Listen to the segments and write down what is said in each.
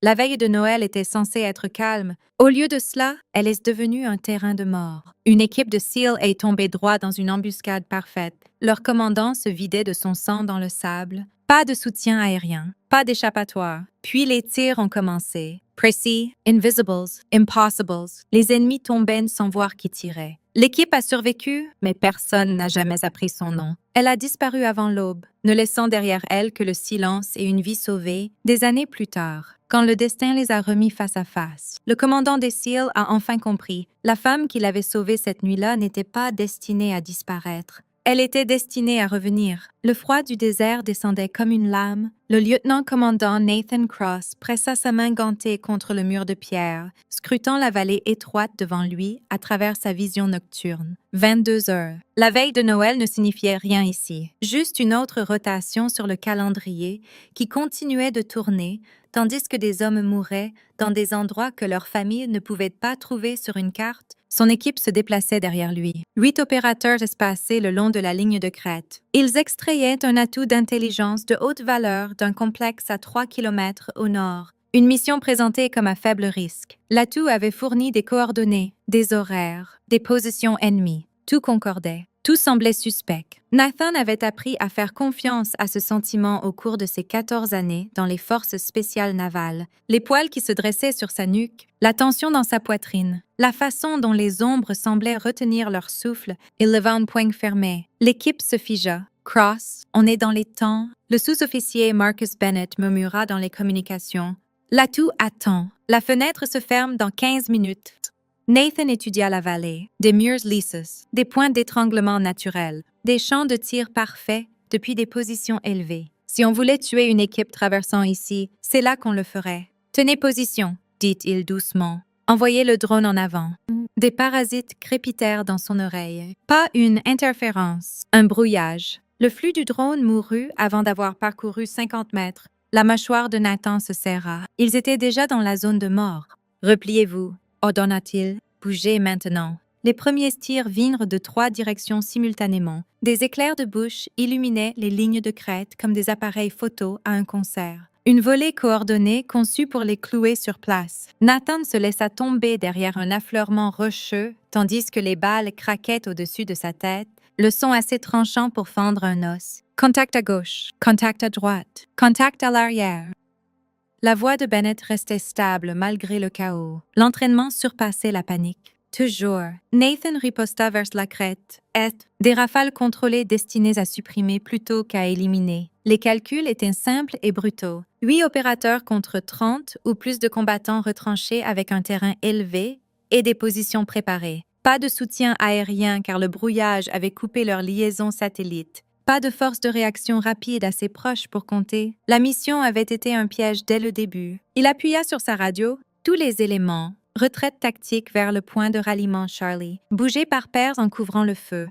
La veille de Noël était censée être calme. Au lieu de cela, elle est devenue un terrain de mort. Une équipe de SEAL est tombée droit dans une embuscade parfaite. Leur commandant se vidait de son sang dans le sable. Pas de soutien aérien, pas d'échappatoire. Puis les tirs ont commencé. Précis, invisibles, impossibles. Les ennemis tombaient sans voir qui tirait. L'équipe a survécu, mais personne n'a jamais appris son nom. Elle a disparu avant l'aube, ne laissant derrière elle que le silence et une vie sauvée des années plus tard. Quand le destin les a remis face à face, le commandant des SEAL a enfin compris. La femme qu'il avait sauvée cette nuit-là n'était pas destinée à disparaître. Elle était destinée à revenir. Le froid du désert descendait comme une lame. Le lieutenant-commandant Nathan Cross pressa sa main gantée contre le mur de pierre, scrutant la vallée étroite devant lui à travers sa vision nocturne. 22 heures. La veille de Noël ne signifiait rien ici, juste une autre rotation sur le calendrier qui continuait de tourner, tandis que des hommes mouraient dans des endroits que leur famille ne pouvait pas trouver sur une carte. Son équipe se déplaçait derrière lui. 8 opérateurs espacés le long de la ligne de crête. Ils extrayaient un atout d'intelligence de haute valeur d'un complexe à 3 kilomètres au nord. Une mission présentée comme à faible risque. L'atout avait fourni des coordonnées, des horaires, des positions ennemies. Tout concordait. Tout semblait suspect. Nathan avait appris à faire confiance à ce sentiment au cours de ses 14 années dans les forces spéciales navales. Les poils qui se dressaient sur sa nuque, la tension dans sa poitrine, la façon dont les ombres semblaient retenir leur souffle, il leva un poing fermé. L'équipe se figea. Cross, on est dans les temps. Le sous-officier Marcus Bennett murmura dans les communications. L'atout attend. La fenêtre se ferme dans 15 minutes. Nathan étudia la vallée, des murs lisses, des points d'étranglement naturels, des champs de tir parfaits depuis des positions élevées. Si on voulait tuer une équipe traversant ici, c'est là qu'on le ferait. Tenez position, dit-il doucement. Envoyez le drone en avant. Des parasites crépitèrent dans son oreille. Pas une interférence, un brouillage. Le flux du drone mourut avant d'avoir parcouru 50 mètres. La mâchoire de Nathan se serra. Ils étaient déjà dans la zone de mort. Repliez-vous, ordonna-t-il. Bougez maintenant. Les premiers tirs vinrent de 3 directions simultanément. Des éclairs de bouche illuminaient les lignes de crête comme des appareils photo à un concert. Une volée coordonnée conçue pour les clouer sur place. Nathan se laissa tomber derrière un affleurement rocheux, tandis que les balles craquaient au-dessus de sa tête, le son assez tranchant pour fendre un os. Contact à gauche, contact à droite, contact à l'arrière. La voix de Bennett restait stable malgré le chaos. L'entraînement surpassait la panique. Toujours. Nathan riposta vers la crête. Des rafales contrôlées destinées à supprimer plutôt qu'à éliminer. Les calculs étaient simples et brutaux. 8 opérateurs contre 30 ou plus de combattants retranchés avec un terrain élevé et des positions préparées. Pas de soutien aérien car le brouillage avait coupé leur liaison satellite. Pas de force de réaction rapide assez proche pour compter. La mission avait été un piège dès le début. Il appuya sur sa radio. Tous les éléments. Retraite tactique vers le point de ralliement Charlie. Bougez par paires en couvrant le feu.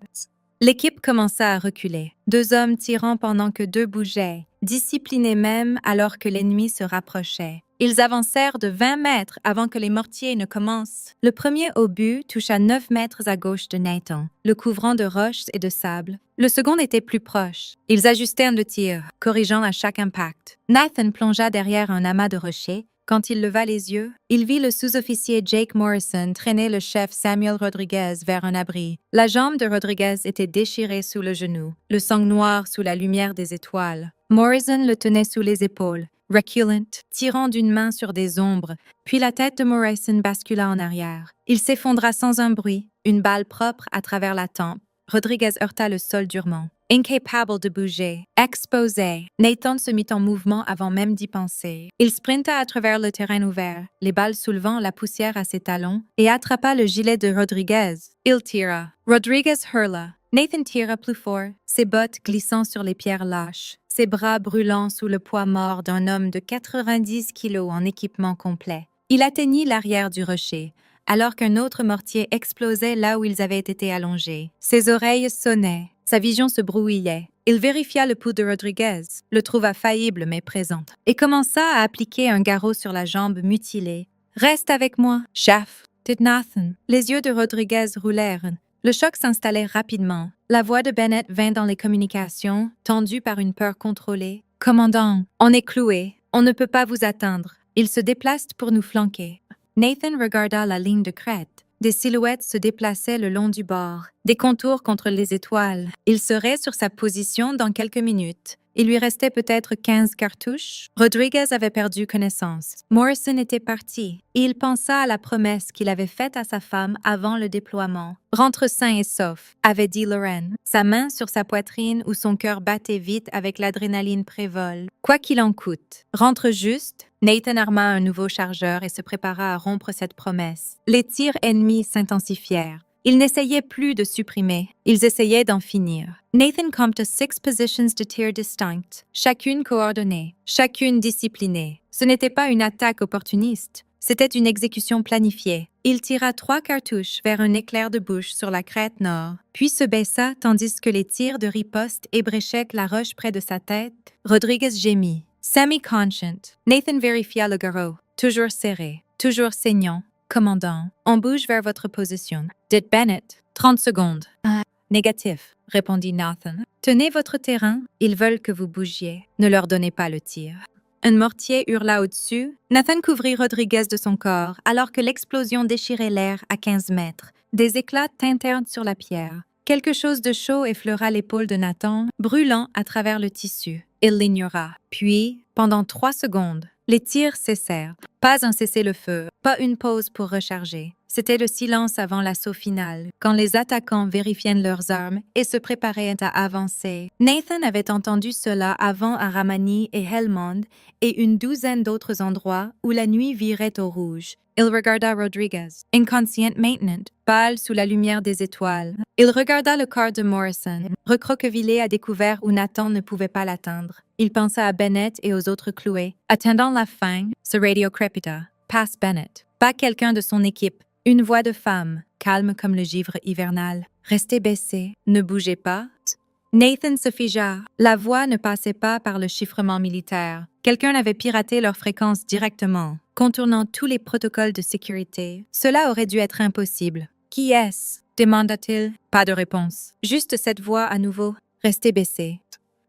L'équipe commença à reculer. 2 hommes tirant pendant que 2 bougeaient, disciplinés même alors que l'ennemi se rapprochait. Ils avancèrent de 20 mètres avant que les mortiers ne commencent. Le premier obus toucha 9 mètres à gauche de Nathan, le couvrant de roches et de sable. Le second était plus proche. Ils ajustèrent le tir, corrigeant à chaque impact. Nathan plongea derrière un amas de rochers. Quand il leva les yeux, il vit le sous-officier Jake Morrison traîner le chef Samuel Rodriguez vers un abri. La jambe de Rodriguez était déchirée sous le genou, le sang noir sous la lumière des étoiles. Morrison le tenait sous les épaules, reculant, tirant d'une main sur des ombres, puis la tête de Morrison bascula en arrière. Il s'effondra sans un bruit, une balle propre à travers la tempe. Rodriguez heurta le sol durement. Incapable de bouger, exposé, Nathan se mit en mouvement avant même d'y penser. Il sprinta à travers le terrain ouvert, les balles soulevant la poussière à ses talons, et attrapa le gilet de Rodriguez. Il tira. Rodriguez hurla. Nathan tira plus fort, ses bottes glissant sur les pierres lâches, ses bras brûlant sous le poids mort d'un homme de 90 kilos en équipement complet. Il atteignit l'arrière du rocher, alors qu'un autre mortier explosait là où ils avaient été allongés. Ses oreilles sonnaient. Sa vision se brouillait. Il vérifia le pouls de Rodriguez, le trouva faillible mais présente, et commença à appliquer un garrot sur la jambe mutilée. « Reste avec moi, chef !» dit Nathan. Les yeux de Rodriguez roulèrent. Le choc s'installait rapidement. La voix de Bennett vint dans les communications, tendue par une peur contrôlée. « Commandant, on est cloué. On ne peut pas vous atteindre. Ils se déplacent pour nous flanquer. Nathan regarda la ligne de crête. Des silhouettes se déplaçaient le long du bord, des contours contre les étoiles. Il serait sur sa position dans quelques minutes. Il lui restait peut-être 15 cartouches. Rodriguez avait perdu connaissance. Morrison était parti. Et il pensa à la promesse qu'il avait faite à sa femme avant le déploiement. « Rentre sain et sauf », avait dit Lorraine, sa main sur sa poitrine où son cœur battait vite avec l'adrénaline prévole. Quoi qu'il en coûte. Rentre juste. Nathan arma un nouveau chargeur et se prépara à rompre cette promesse. Les tirs ennemis s'intensifièrent. Ils n'essayaient plus de supprimer, ils essayaient d'en finir. Nathan compta 6 positions de tir distinctes, chacune coordonnée, chacune disciplinée. Ce n'était pas une attaque opportuniste, c'était une exécution planifiée. Il tira 3 cartouches vers un éclair de bouche sur la crête nord, puis se baissa tandis que les tirs de riposte ébréchaient la roche près de sa tête. Rodriguez gémit. Semi-conscient, Nathan vérifia le garrot, toujours serré, toujours saignant. Commandant, on bouge vers votre position. Dit Bennett. 30 secondes. Négatif, répondit Nathan. Tenez votre terrain, ils veulent que vous bougiez. Ne leur donnez pas le tir. Un mortier hurla au-dessus. Nathan couvrit Rodriguez de son corps, alors que l'explosion déchirait l'air à 15 mètres. Des éclats tintèrent sur la pierre. Quelque chose de chaud effleura l'épaule de Nathan, brûlant à travers le tissu. Il l'ignora. Puis, pendant 3 secondes, les tirs cessèrent. Pas un cessez-le-feu, pas une pause pour recharger. C'était le silence avant l'assaut final, quand les attaquants vérifiaient leurs armes et se préparaient à avancer. Nathan avait entendu cela avant à Ramani et Helmond et une douzaine d'autres endroits où la nuit virait au rouge. Il regarda Rodriguez, inconscient maintenant, pâle sous la lumière des étoiles. Il regarda le corps de Morrison, recroquevillé à découvert où Nathan ne pouvait pas l'atteindre. Il pensa à Bennett et aux autres cloués. Attendant la fin, ce radio crépita. Passe Bennett. Pas quelqu'un de son équipe. Une voix de femme, calme comme le givre hivernal. Restez baissé, ne bougez pas. Nathan se figea. La voix ne passait pas par le chiffrement militaire. Quelqu'un avait piraté leur fréquence directement, contournant tous les protocoles de sécurité. Cela aurait dû être impossible. Qui est-ce? Demanda-t-il. Pas de réponse. Juste cette voix à nouveau. Restez baissé.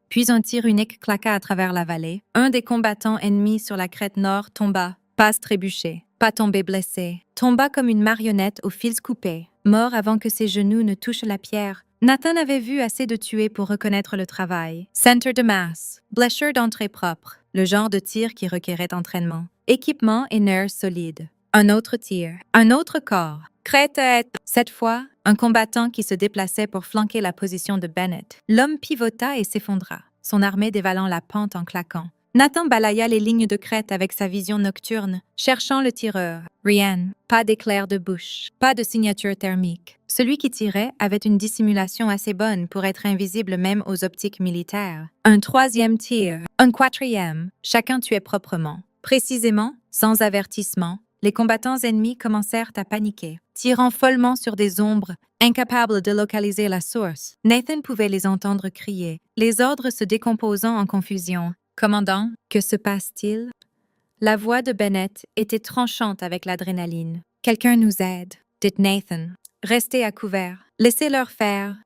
Puis un tir unique claqua à travers la vallée. Un des combattants ennemis sur la crête nord tomba, pas trébuché, pas tombé blessé, tomba comme une marionnette aux fils coupés, mort avant que ses genoux ne touchent la pierre. Nathan avait vu assez de tuer pour reconnaître le travail. Center de masse, blessure d'entrée propre, le genre de tir qui requérait entraînement, équipement et nerfs solides. Un autre tir, un autre corps. Crête. Cette fois, un combattant qui se déplaçait pour flanquer la position de Bennett. L'homme pivota et s'effondra, son armée dévalant la pente en claquant. Nathan balaya les lignes de crête avec sa vision nocturne, cherchant le tireur. Rien, pas d'éclair de bouche, pas de signature thermique. Celui qui tirait avait une dissimulation assez bonne pour être invisible même aux optiques militaires. Un 3e tir, un 4e, chacun tuait proprement. Précisément, sans avertissement, les combattants ennemis commencèrent à paniquer, tirant follement sur des ombres, incapables de localiser la source. Nathan pouvait les entendre crier, les ordres se décomposant en confusion. « Commandant, que se passe-t-il? » La voix de Bennett était tranchante avec l'adrénaline. « Quelqu'un nous aide, » dit Nathan. « Restez à couvert. Laissez-leur faire. »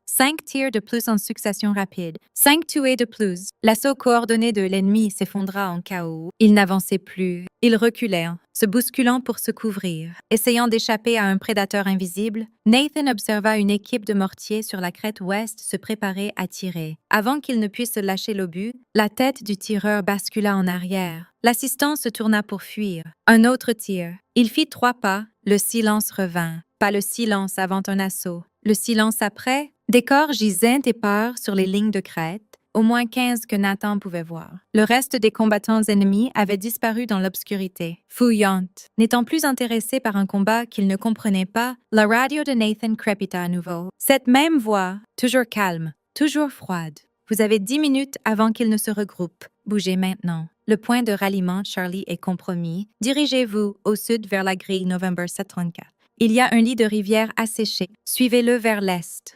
5 tirs de plus en succession rapide. 5 tués de plus. L'assaut coordonné de l'ennemi s'effondra en chaos. Il n'avançait plus. Il reculait, se bousculant pour se couvrir. Essayant d'échapper à un prédateur invisible, Nathan observa une équipe de mortiers sur la crête ouest se préparer à tirer. Avant qu'il ne puisse lâcher l'obus, la tête du tireur bascula en arrière. L'assistant se tourna pour fuir. Un autre tir. Il fit 3 pas. Le silence revint. Pas le silence avant un assaut. Le silence après. Des corps gisaient épars sur les lignes de crête, au moins 15 que Nathan pouvait voir. Le reste des combattants ennemis avait disparu dans l'obscurité. Fouillante, n'étant plus intéressé par un combat qu'il ne comprenait pas, la radio de Nathan crépita à nouveau. Cette même voix, toujours calme, toujours froide. Vous avez 10 minutes avant qu'ils ne se regroupent. Bougez maintenant. Le point de ralliement Charlie est compromis. Dirigez-vous au sud vers la grille November 734. Il y a un lit de rivière asséché. Suivez-le vers l'est.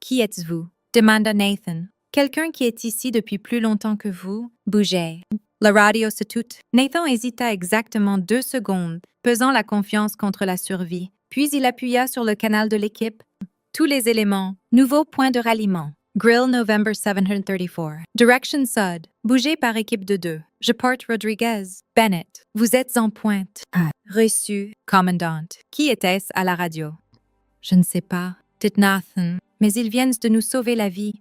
Qui êtes-vous? Demanda Nathan. Quelqu'un qui est ici depuis plus longtemps que vous? Bougez. La radio se tut. Nathan hésita exactement 2 secondes, pesant la confiance contre la survie. Puis il appuya sur le canal de l'équipe. Tous les éléments. Nouveau point de ralliement. Grill November 734. Direction Sud. Bougez par équipe de 2. Je porte Rodriguez. Bennett. Vous êtes en pointe. Reçu. Commandante. Qui était-ce à la radio? Je ne sais pas. Dit Nathan. Mais ils viennent de nous sauver la vie.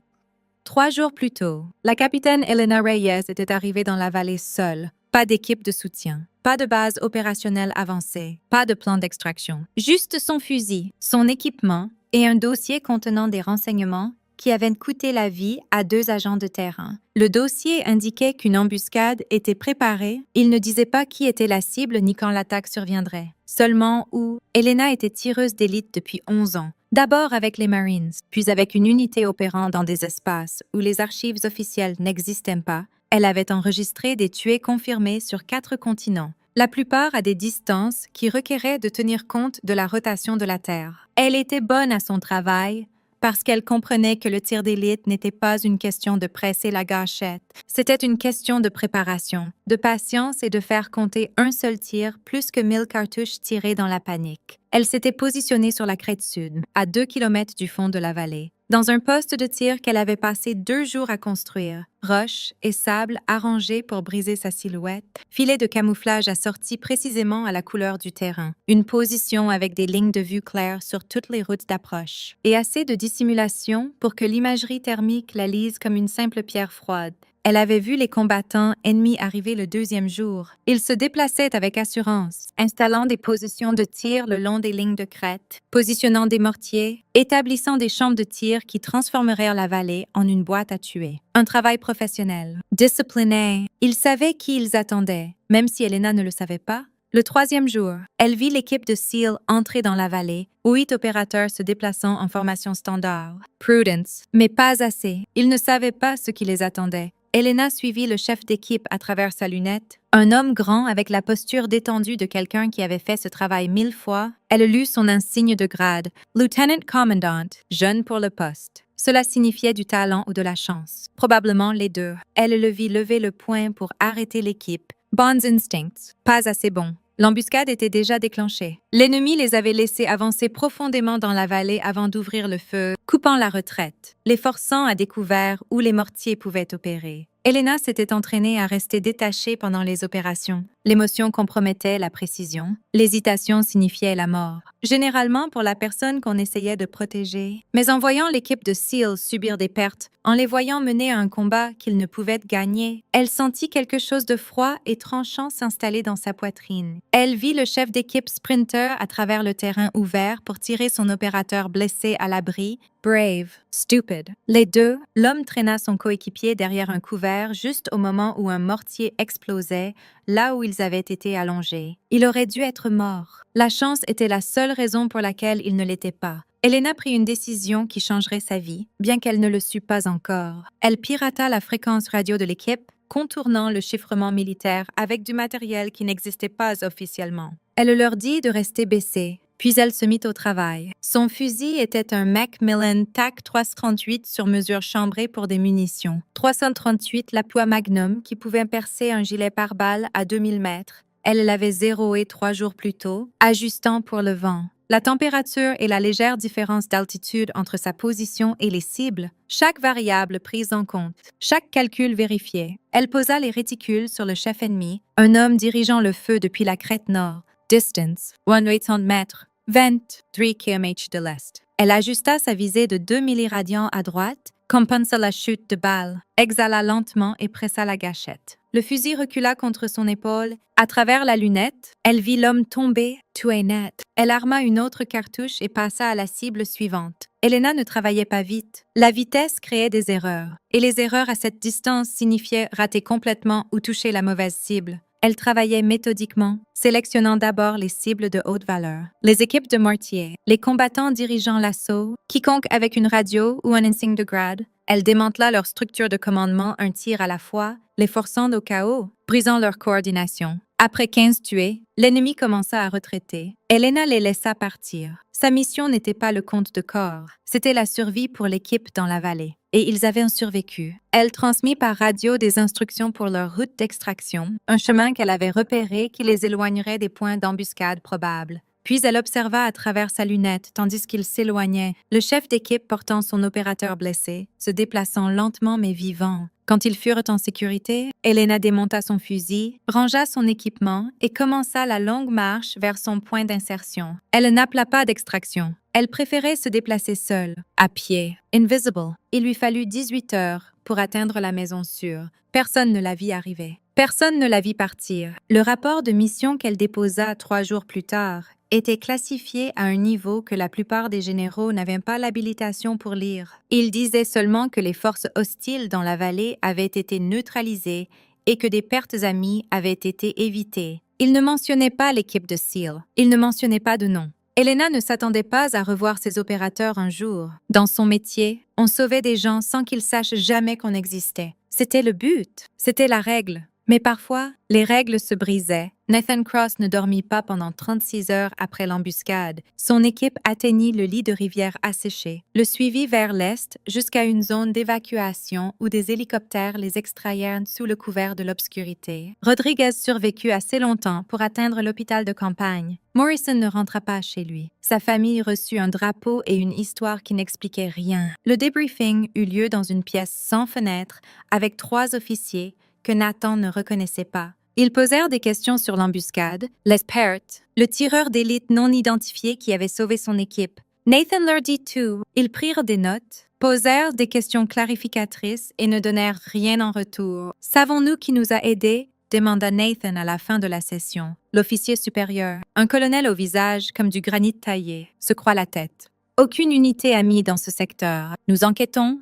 3 jours plus tôt, la capitaine Elena Reyes était arrivée dans la vallée seule. Pas d'équipe de soutien. Pas de base opérationnelle avancée. Pas de plan d'extraction. Juste son fusil, son équipement et un dossier contenant des renseignements qui avaient coûté la vie à 2 agents de terrain. Le dossier indiquait qu'une embuscade était préparée. Il ne disait pas qui était la cible ni quand l'attaque surviendrait. Seulement où Elena était tireuse d'élite depuis 11 ans. D'abord avec les Marines, puis avec une unité opérant dans des espaces où les archives officielles n'existaient pas. Elle avait enregistré des tués confirmés sur 4 continents, la plupart à des distances qui requéraient de tenir compte de la rotation de la Terre. Elle était bonne à son travail parce qu'elle comprenait que le tir d'élite n'était pas une question de presser la gâchette. C'était une question de préparation, de patience et de faire compter un seul tir plus que 1000 cartouches tirées dans la panique. Elle s'était positionnée sur la crête sud, à 2 kilomètres du fond de la vallée, dans un poste de tir qu'elle avait passé 2 jours à construire. Roches et sable arrangés pour briser sa silhouette, filet de camouflage assorti précisément à la couleur du terrain, une position avec des lignes de vue claires sur toutes les routes d'approche, et assez de dissimulation pour que l'imagerie thermique la lise comme une simple pierre froide. Elle avait vu les combattants ennemis arriver le 2e jour. Ils se déplaçaient avec assurance, installant des positions de tir le long des lignes de crête, positionnant des mortiers, établissant des champs de tir qui transformeraient la vallée en une boîte à tuer. Un travail professionnel, discipliné. Ils savaient qui ils attendaient, même si Elena ne le savait pas. Le 3e jour, elle vit l'équipe de SEAL entrer dans la vallée, 8 opérateurs se déplaçant en formation standard. Prudence, mais pas assez. Ils ne savaient pas ce qui les attendait. Elena suivit le chef d'équipe à travers sa lunette. Un homme grand avec la posture détendue de quelqu'un qui avait fait ce travail 1000 fois. Elle lut son insigne de grade, Lieutenant Commandant, jeune pour le poste. Cela signifiait du talent ou de la chance. Probablement les deux. Elle le vit lever le poing pour arrêter l'équipe. Bond's instincts, pas assez bons. L'embuscade était déjà déclenchée. L'ennemi les avait laissés avancer profondément dans la vallée avant d'ouvrir le feu, coupant la retraite, les forçant à découvert où les mortiers pouvaient opérer. Elena s'était entraînée à rester détachée pendant les opérations. L'émotion compromettait la précision. L'hésitation signifiait la mort. Généralement pour la personne qu'on essayait de protéger. Mais en voyant l'équipe de SEAL subir des pertes, en les voyant mener à un combat qu'ils ne pouvaient gagner, elle sentit quelque chose de froid et tranchant s'installer dans sa poitrine. Elle vit le chef d'équipe sprinter à travers le terrain ouvert pour tirer son opérateur blessé à l'abri. Brave, stupid. Les deux, l'homme traîna son coéquipier derrière un couvert juste au moment où un mortier explosait, là où ils avaient été allongés. Il aurait dû être mort. La chance était la seule raison pour laquelle il ne l'était pas. Elena prit une décision qui changerait sa vie, bien qu'elle ne le sût pas encore. Elle pirata la fréquence radio de l'équipe, contournant le chiffrement militaire avec du matériel qui n'existait pas officiellement. Elle leur dit de rester baissés, puis elle se mit au travail. Son fusil était un Macmillan TAC 338 sur mesure chambré pour des munitions. 338 la poids Magnum qui pouvait percer un gilet pare-balles à 2000 mètres. Elle l'avait zéroé 3 jours plus tôt, ajustant pour le vent. La température et la légère différence d'altitude entre sa position et les cibles, chaque variable prise en compte, chaque calcul vérifié. Elle posa les réticules sur le chef ennemi, un homme dirigeant le feu depuis la crête nord. Distance, 180 mètres, 23 km de l'est. Elle ajusta sa visée de 2 milliradians à droite, compensa la chute de balle, exhala lentement et pressa la gâchette. Le fusil recula contre son épaule. À travers la lunette, elle vit l'homme tomber, tué net. Elle arma une autre cartouche et passa à la cible suivante. Elena ne travaillait pas vite. La vitesse créait des erreurs. Et les erreurs à cette distance signifiaient rater complètement ou toucher la mauvaise cible. Elle travaillait méthodiquement, sélectionnant d'abord les cibles de haute valeur. Les équipes de mortiers, les combattants dirigeant l'assaut, quiconque avec une radio ou un insigne de grade. Elle démantela leur structure de commandement un tir à la fois, les forçant au chaos, brisant leur coordination. Après 15 tués, l'ennemi commença à retraiter. Elena les laissa partir. Sa mission n'était pas le compte de corps, c'était la survie pour l'équipe dans la vallée. Et ils avaient survécu. Elle transmit par radio des instructions pour leur route d'extraction, un chemin qu'elle avait repéré qui les éloignerait des points d'embuscade probables. Puis elle observa à travers sa lunette tandis qu'il s'éloignait, le chef d'équipe portant son opérateur blessé, se déplaçant lentement mais vivant. Quand ils furent en sécurité, Elena démonta son fusil, rangea son équipement et commença la longue marche vers son point d'insertion. Elle n'appela pas d'extraction. Elle préférait se déplacer seule, à pied, invisible. Il lui fallut 18 heures pour atteindre la maison sûre. Personne ne la vit arriver. Personne ne la vit partir. Le rapport de mission qu'elle déposa 3 jours plus tard était classifié à un niveau que la plupart des généraux n'avaient pas l'habilitation pour lire. Il disait seulement que les forces hostiles dans la vallée avaient été neutralisées et que des pertes amies avaient été évitées. Il ne mentionnait pas l'équipe de SEAL. Il ne mentionnait pas de nom. Elena ne s'attendait pas à revoir ses opérateurs un jour. Dans son métier, on sauvait des gens sans qu'ils sachent jamais qu'on existait. C'était le but. C'était la règle. Mais parfois, les règles se brisaient. Nathan Cross ne dormit pas pendant 36 heures après l'embuscade. Son équipe atteignit le lit de rivière asséché, le suivit vers l'est jusqu'à une zone d'évacuation où des hélicoptères les extrairent sous le couvert de l'obscurité. Rodriguez survécut assez longtemps pour atteindre l'hôpital de campagne. Morrison ne rentra pas chez lui. Sa famille reçut un drapeau et une histoire qui n'expliquaient rien. Le débriefing eut lieu dans une pièce sans fenêtre avec 3 officiers que Nathan ne reconnaissait pas. Ils posèrent des questions sur l'embuscade, Les Pertes, le tireur d'élite non identifié qui avait sauvé son équipe. Nathan leur dit tout. Ils prirent des notes, posèrent des questions clarificatrices et ne donnèrent rien en retour. « Savons-nous qui nous a aidés ?» demanda Nathan à la fin de la session. L'officier supérieur, un colonel au visage comme du granit taillé, secoua la tête. « Aucune unité amie dans ce secteur. Nous enquêtons. »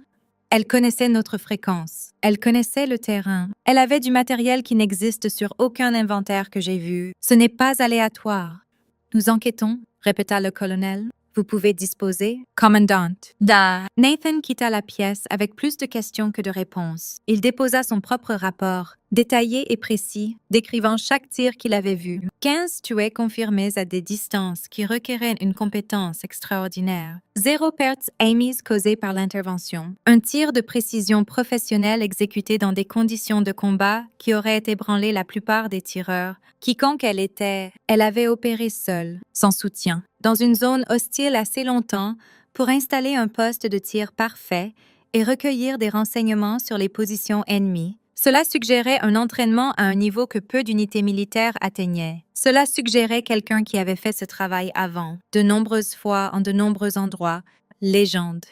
Elle connaissait notre fréquence. Elle connaissait le terrain. Elle avait du matériel qui n'existe sur aucun inventaire que j'ai vu. Ce n'est pas aléatoire. Nous enquêtons, répéta le colonel. Vous pouvez disposer, commandante. Da. Nathan quitta la pièce avec plus de questions que de réponses. Il déposa son propre rapport, détaillé et précis, décrivant chaque tir qu'il avait vu. 15 tués confirmés à des distances qui requéraient une compétence extraordinaire. 0 pertes émises causées par l'intervention. Un tir de précision professionnelle exécuté dans des conditions de combat qui auraient ébranlé la plupart des tireurs. Quiconque elle était, elle avait opéré seule, sans soutien, dans une zone hostile assez longtemps pour installer un poste de tir parfait et recueillir des renseignements sur les positions ennemies. Cela suggérait un entraînement à un niveau que peu d'unités militaires atteignaient. Cela suggérait quelqu'un qui avait fait ce travail avant, de nombreuses fois en de nombreux endroits. Légende.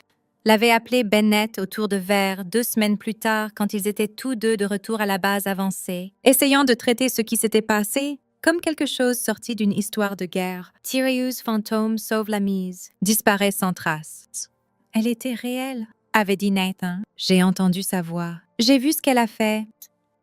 L'avait appelé Bennett autour de verre 2 semaines plus tard quand ils étaient tous deux de retour à la base avancée, essayant de traiter ce qui s'était passé comme quelque chose sorti d'une histoire de guerre. Tyreus fantôme sauve la mise, disparaît sans trace. Elle était réelle, avait dit Nathan. J'ai entendu sa voix. J'ai vu ce qu'elle a fait.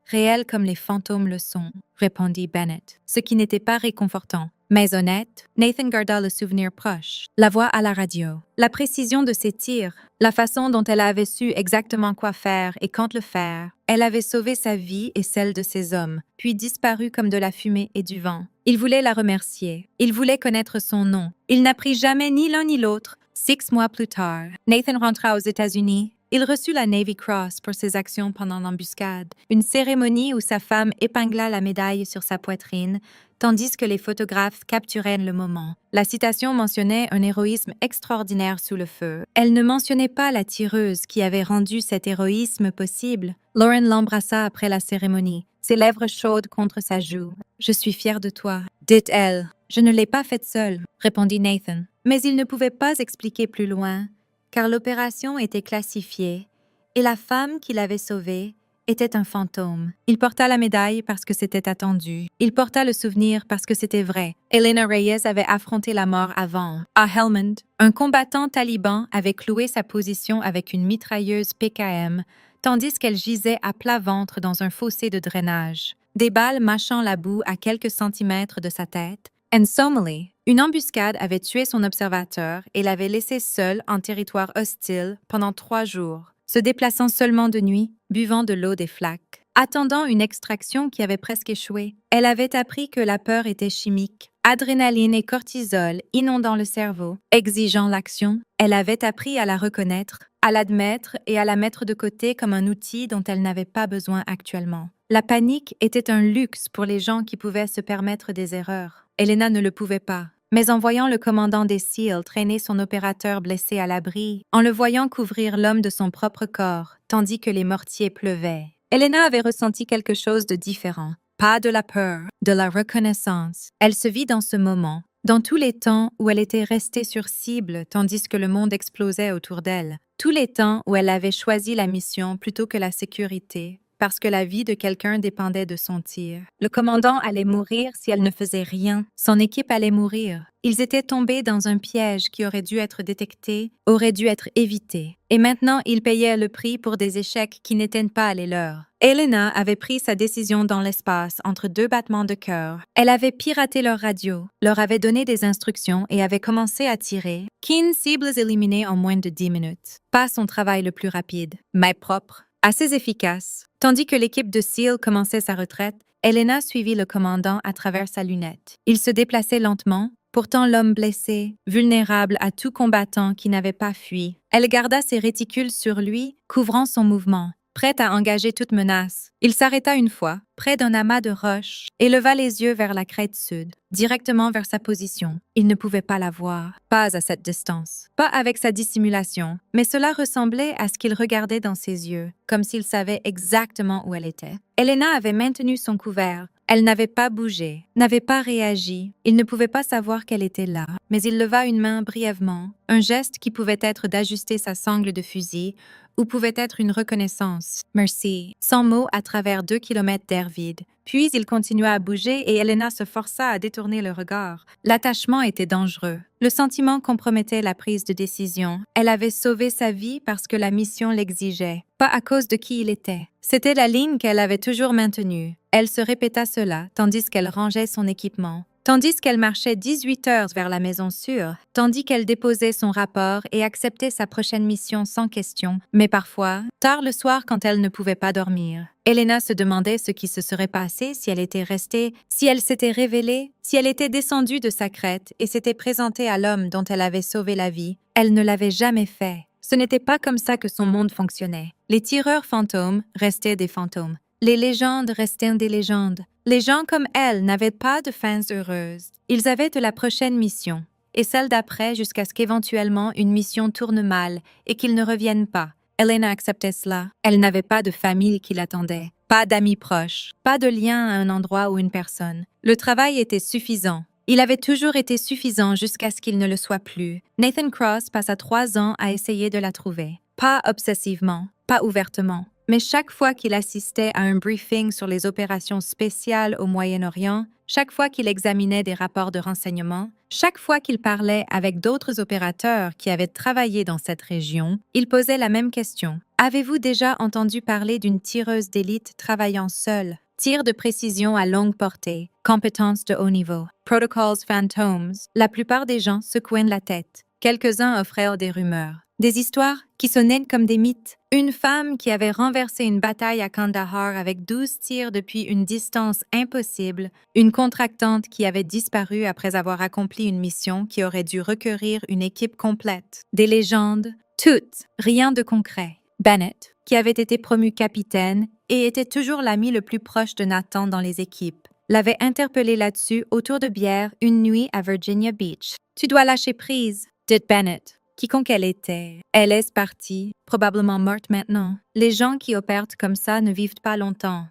Réelle comme les fantômes le sont, répondit Bennett, ce qui n'était pas réconfortant. Mais honnête, Nathan garda le souvenir proche, la voix à la radio, la précision de ses tirs, la façon dont elle avait su exactement quoi faire et quand le faire. Elle avait sauvé sa vie et celle de ses hommes, puis disparu comme de la fumée et du vent. Il voulait la remercier. Il voulait connaître son nom. Il n'apprit jamais ni l'un ni l'autre. 6 mois plus tard, Nathan rentra aux États-Unis. Il reçut la Navy Cross pour ses actions pendant l'embuscade, une cérémonie où sa femme épingla la médaille sur sa poitrine, tandis que les photographes capturaient le moment. La citation mentionnait un héroïsme extraordinaire sous le feu. Elle ne mentionnait pas la tireuse qui avait rendu cet héroïsme possible. Lauren l'embrassa après la cérémonie, ses lèvres chaudes contre sa joue. « Je suis fière de toi, » dit-elle. « Je ne l'ai pas faite seule, » répondit Nathan. Mais il ne pouvait pas expliquer plus loin, car l'opération était classifiée et la femme qui l'avait sauvée était un fantôme. Il porta la médaille parce que c'était attendu. Il porta le souvenir parce que c'était vrai. Elena Reyes avait affronté la mort avant. À Helmand, un combattant taliban avait cloué sa position avec une mitrailleuse PKM, tandis qu'elle gisait à plat ventre dans un fossé de drainage. Des balles mâchant la boue à quelques centimètres de sa tête. En Somalie, une embuscade avait tué son observateur et l'avait laissé seul en territoire hostile pendant 3 jours, se déplaçant seulement de nuit, buvant de l'eau des flaques. Attendant une extraction qui avait presque échoué, elle avait appris que la peur était chimique, adrénaline et cortisol inondant le cerveau, exigeant l'action. Elle avait appris à la reconnaître, à l'admettre et à la mettre de côté comme un outil dont elle n'avait pas besoin actuellement. La panique était un luxe pour les gens qui pouvaient se permettre des erreurs. Elena ne le pouvait pas. Mais en voyant le commandant des SEAL traîner son opérateur blessé à l'abri, en le voyant couvrir l'homme de son propre corps, tandis que les mortiers pleuvaient, Elena avait ressenti quelque chose de différent. Pas de la peur, de la reconnaissance. Elle se vit dans ce moment, dans tous les temps où elle était restée sur cible tandis que le monde explosait autour d'elle, tous les temps où elle avait choisi la mission plutôt que la sécurité, parce que la vie de quelqu'un dépendait de son tir. Le commandant allait mourir si elle ne faisait rien. Son équipe allait mourir. Ils étaient tombés dans un piège qui aurait dû être détecté, aurait dû être évité. Et maintenant, ils payaient le prix pour des échecs qui n'étaient pas les leurs. Elena avait pris sa décision dans l'espace entre deux battements de cœur. Elle avait piraté leur radio, leur avait donné des instructions et avait commencé à tirer. 15 cibles éliminées en moins de 10 minutes. Pas son travail le plus rapide, mais propre, assez efficace. Tandis que l'équipe de SEAL commençait sa retraite, Elena suivit le commandant à travers sa lunette. Il se déplaçait lentement, pourtant l'homme blessé, vulnérable à tout combattant qui n'avait pas fui. Elle garda ses réticules sur lui, couvrant son mouvement, prête à engager toute menace. Il s'arrêta une fois, près d'un amas de roches, et leva les yeux vers la crête sud, directement vers sa position. Il ne pouvait pas la voir, pas à cette distance, pas avec sa dissimulation, mais cela ressemblait à ce qu'il regardait dans ses yeux, comme s'il savait exactement où elle était. Elena avait maintenu son couvert. Elle n'avait pas bougé, n'avait pas réagi. Il ne pouvait pas savoir qu'elle était là, mais il leva une main brièvement, un geste qui pouvait être d'ajuster sa sangle de fusil ou pouvait être une reconnaissance. Merci. Sans mots à travers 2 kilomètres d'air vide. Puis il continua à bouger et Elena se força à détourner le regard. L'attachement était dangereux. Le sentiment compromettait la prise de décision. Elle avait sauvé sa vie parce que la mission l'exigeait, pas à cause de qui il était. C'était la ligne qu'elle avait toujours maintenue. Elle se répéta cela tandis qu'elle rangeait son équipement. Tandis qu'elle marchait 18 heures vers la maison sûre, tandis qu'elle déposait son rapport et acceptait sa prochaine mission sans question, mais parfois, tard le soir quand elle ne pouvait pas dormir. Elena se demandait ce qui se serait passé si elle était restée, si elle s'était révélée, si elle était descendue de sa crête et s'était présentée à l'homme dont elle avait sauvé la vie. Elle ne l'avait jamais fait. Ce n'était pas comme ça que son monde fonctionnait. Les tireurs fantômes restaient des fantômes. Les légendes restaient des légendes. Les gens comme elle n'avaient pas de fins heureuses. Ils avaient de la prochaine mission, et celle d'après jusqu'à ce qu'éventuellement une mission tourne mal et qu'ils ne reviennent pas. Elena acceptait cela. Elle n'avait pas de famille qui l'attendait, pas d'amis proches, pas de lien à un endroit ou une personne. Le travail était suffisant. Il avait toujours été suffisant jusqu'à ce qu'il ne le soit plus. Nathan Cross passa 3 ans à essayer de la trouver. Pas obsessivement, pas ouvertement. Mais chaque fois qu'il assistait à un briefing sur les opérations spéciales au Moyen-Orient, chaque fois qu'il examinait des rapports de renseignement, chaque fois qu'il parlait avec d'autres opérateurs qui avaient travaillé dans cette région, il posait la même question. Avez-vous déjà entendu parler d'une tireuse d'élite travaillant seule? Tir de précision à longue portée, compétences de haut niveau, protocols phantoms. La plupart des gens secouaient la tête. Quelques-uns offraient des rumeurs. Des histoires qui sonnaient comme des mythes. Une femme qui avait renversé une bataille à Kandahar avec 12 tirs depuis une distance impossible, une contractante qui avait disparu après avoir accompli une mission qui aurait dû requérir une équipe complète. Des légendes, toutes, rien de concret. Bennett, qui avait été promu capitaine et était toujours l'ami le plus proche de Nathan dans les équipes, l'avait interpellé là-dessus autour de bière une nuit à Virginia Beach. « Tu dois lâcher prise », dit Bennett. Quiconque elle était, elle est partie, probablement morte maintenant. Les gens qui opèrent comme ça ne vivent pas longtemps.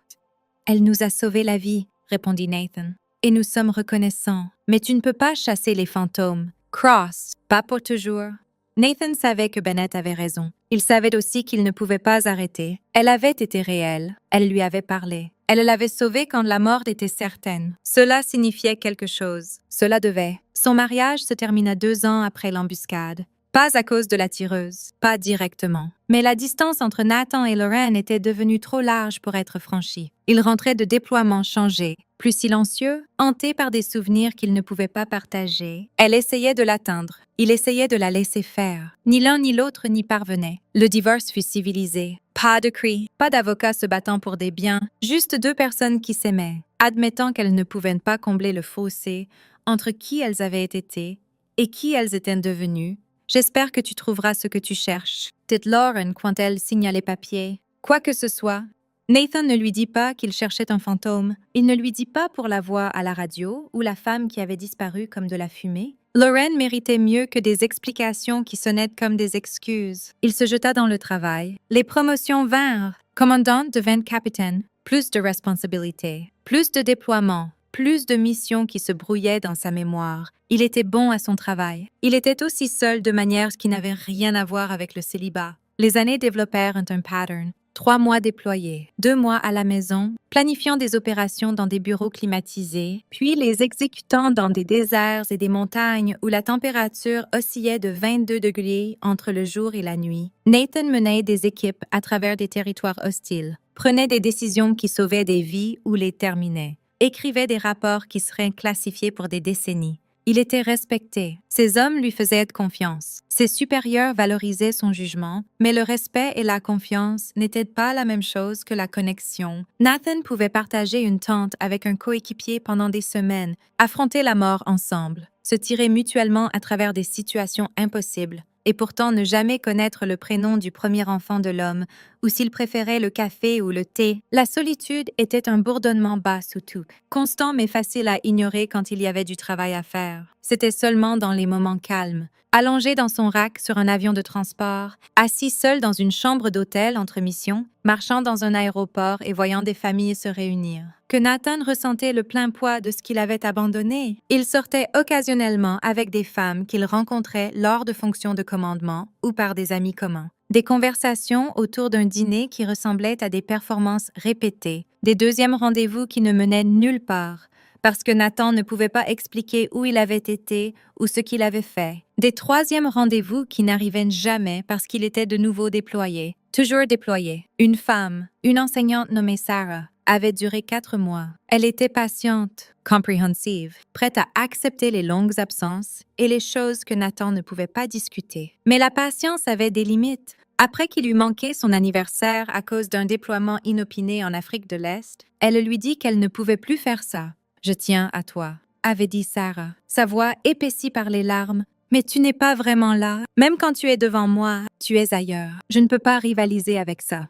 Elle nous a sauvé la vie, répondit Nathan. Et nous sommes reconnaissants. Mais tu ne peux pas chasser les fantômes. Cross, pas pour toujours. Nathan savait que Bennett avait raison. Il savait aussi qu'il ne pouvait pas arrêter. Elle avait été réelle. Elle lui avait parlé. Elle l'avait sauvée quand la mort était certaine. Cela signifiait quelque chose. Cela devait. Son mariage se termina 2 ans après l'embuscade. Pas à cause de la tireuse, pas directement. Mais la distance entre Nathan et Lorraine était devenue trop large pour être franchie. Il rentrait de déploiements changés, plus silencieux, hanté par des souvenirs qu'il ne pouvait pas partager. Elle essayait de l'atteindre. Il essayait de la laisser faire. Ni l'un ni l'autre n'y parvenait. Le divorce fut civilisé. Pas de cris, pas d'avocats se battant pour des biens, juste 2 personnes qui s'aimaient, admettant qu'elles ne pouvaient pas combler le fossé entre qui elles avaient été et qui elles étaient devenues. J'espère que tu trouveras ce que tu cherches, dit Lauren quand elle signa les papiers. Quoi que ce soit, Nathan ne lui dit pas qu'il cherchait un fantôme. Il ne lui dit pas pour la voix à la radio ou la femme qui avait disparu comme de la fumée. Lauren méritait mieux que des explications qui sonnaient comme des excuses. Il se jeta dans le travail. Les promotions vinrent. Commandant devint capitaine. Plus de responsabilités, plus de déploiements, plus de missions qui se brouillaient dans sa mémoire. Il était bon à son travail. Il était aussi seul de manière qui n'avait rien à voir avec le célibat. Les années développèrent un pattern. 3 mois déployés, 2 mois à la maison, planifiant des opérations dans des bureaux climatisés, puis les exécutant dans des déserts et des montagnes où la température oscillait de 22 degrés entre le jour et la nuit. Nathan menait des équipes à travers des territoires hostiles, prenait des décisions qui sauvaient des vies ou les terminaient, écrivait des rapports qui seraient classifiés pour des décennies. Il était respecté. Ses hommes lui faisaient confiance. Ses supérieurs valorisaient son jugement, mais le respect et la confiance n'étaient pas la même chose que la connexion. Nathan pouvait partager une tente avec un coéquipier pendant des semaines, affronter la mort ensemble, se tirer mutuellement à travers des situations impossibles, et pourtant ne jamais connaître le prénom du premier enfant de l'homme, ou s'il préférait le café ou le thé. La solitude était un bourdonnement bas sous tout, constant mais facile à ignorer quand il y avait du travail à faire. C'était seulement dans les moments calmes, allongé dans son rack sur un avion de transport, assis seul dans une chambre d'hôtel entre missions, marchant dans un aéroport et voyant des familles se réunir, que Nathan ressentait le plein poids de ce qu'il avait abandonné. Il sortait occasionnellement avec des femmes qu'il rencontrait lors de fonctions de commandement ou par des amis communs. Des conversations autour d'un dîner qui ressemblaient à des performances répétées, des deuxièmes rendez-vous qui ne menaient nulle part, parce que Nathan ne pouvait pas expliquer où il avait été ou ce qu'il avait fait. Des troisièmes rendez-vous qui n'arrivaient jamais parce qu'il était de nouveau déployé. Toujours déployé. Une femme, une enseignante nommée Sarah, avait duré 4 mois. Elle était patiente, compréhensive, prête à accepter les longues absences et les choses que Nathan ne pouvait pas discuter. Mais la patience avait des limites. Après qu'il eut manqué son anniversaire à cause d'un déploiement inopiné en Afrique de l'Est, elle lui dit qu'elle ne pouvait plus faire ça. « Je tiens à toi », avait dit Sarah, sa voix épaissie par les larmes. « Mais tu n'es pas vraiment là. Même quand tu es devant moi, tu es ailleurs. Je ne peux pas rivaliser avec ça. »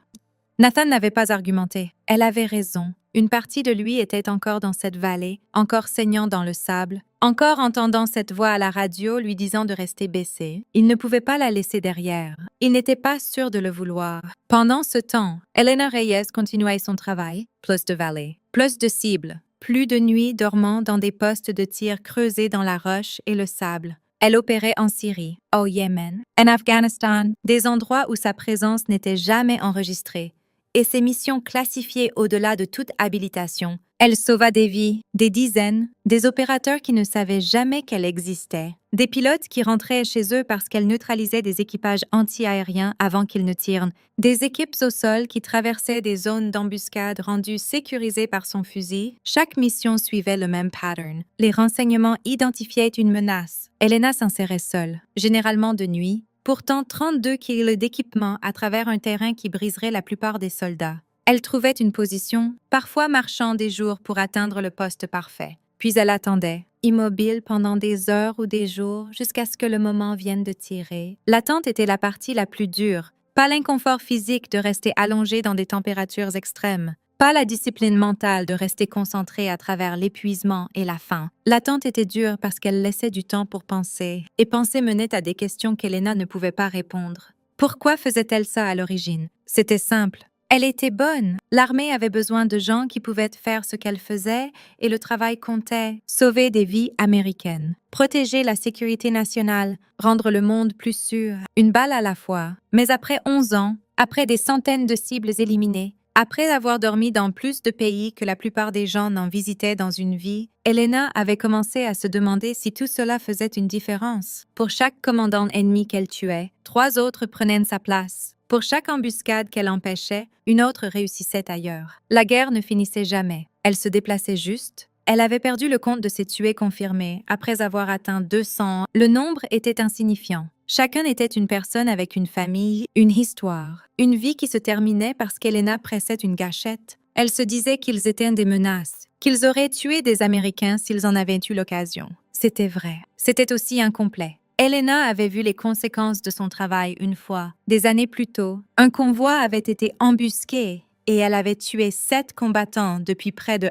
Nathan n'avait pas argumenté. Elle avait raison. Une partie de lui était encore dans cette vallée, encore saignant dans le sable, encore entendant cette voix à la radio lui disant de rester baissé. Il ne pouvait pas la laisser derrière. Il n'était pas sûr de le vouloir. Pendant ce temps, Elena Reyes continuait son travail. Plus de vallées, plus de cibles, plus de nuits dormant dans des postes de tir creusés dans la roche et le sable. Elle opérait en Syrie, au Yémen, en Afghanistan, des endroits où sa présence n'était jamais enregistrée, et ses missions classifiées au-delà de toute habilitation. Elle sauva des vies, des dizaines, des opérateurs qui ne savaient jamais qu'elle existait, des pilotes qui rentraient chez eux parce qu'elle neutralisait des équipages anti-aériens avant qu'ils ne tirent, des équipes au sol qui traversaient des zones d'embuscade rendues sécurisées par son fusil. Chaque mission suivait le même pattern. Les renseignements identifiaient une menace. Elena s'insérait seule, généralement de nuit, pourtant 32 kilos d'équipement à travers un terrain qui briserait la plupart des soldats. Elle trouvait une position, parfois marchant des jours pour atteindre le poste parfait. Puis elle attendait, immobile pendant des heures ou des jours, jusqu'à ce que le moment vienne de tirer. L'attente était la partie la plus dure, pas l'inconfort physique de rester allongé dans des températures extrêmes, pas la discipline mentale de rester concentré à travers l'épuisement et la faim. L'attente était dure parce qu'elle laissait du temps pour penser, et penser menait à des questions qu'Elena ne pouvait pas répondre. Pourquoi faisait-elle ça à l'origine? C'était simple. Elle était bonne. L'armée avait besoin de gens qui pouvaient faire ce qu'elle faisait et le travail comptait. Sauver des vies américaines, protéger la sécurité nationale, rendre le monde plus sûr, une balle à la fois. Mais après 11 ans, après des centaines de cibles éliminées, après avoir dormi dans plus de pays que la plupart des gens n'en visitaient dans une vie, Elena avait commencé à se demander si tout cela faisait une différence. Pour chaque commandant ennemi qu'elle tuait, 3 autres prenaient sa place. Pour chaque embuscade qu'elle empêchait, une autre réussissait ailleurs. La guerre ne finissait jamais. Elle se déplaçait juste. Elle avait perdu le compte de ses tués confirmés. Après avoir atteint 200, le nombre était insignifiant. Chacun était une personne avec une famille, une histoire, une vie qui se terminait parce qu'Elena pressait une gâchette. Elle se disait qu'ils étaient des menaces, qu'ils auraient tué des Américains s'ils en avaient eu l'occasion. C'était vrai. C'était aussi incomplet. Elena avait vu les conséquences de son travail une fois. Des années plus tôt, un convoi avait été embusqué et elle avait tué 7 combattants depuis près de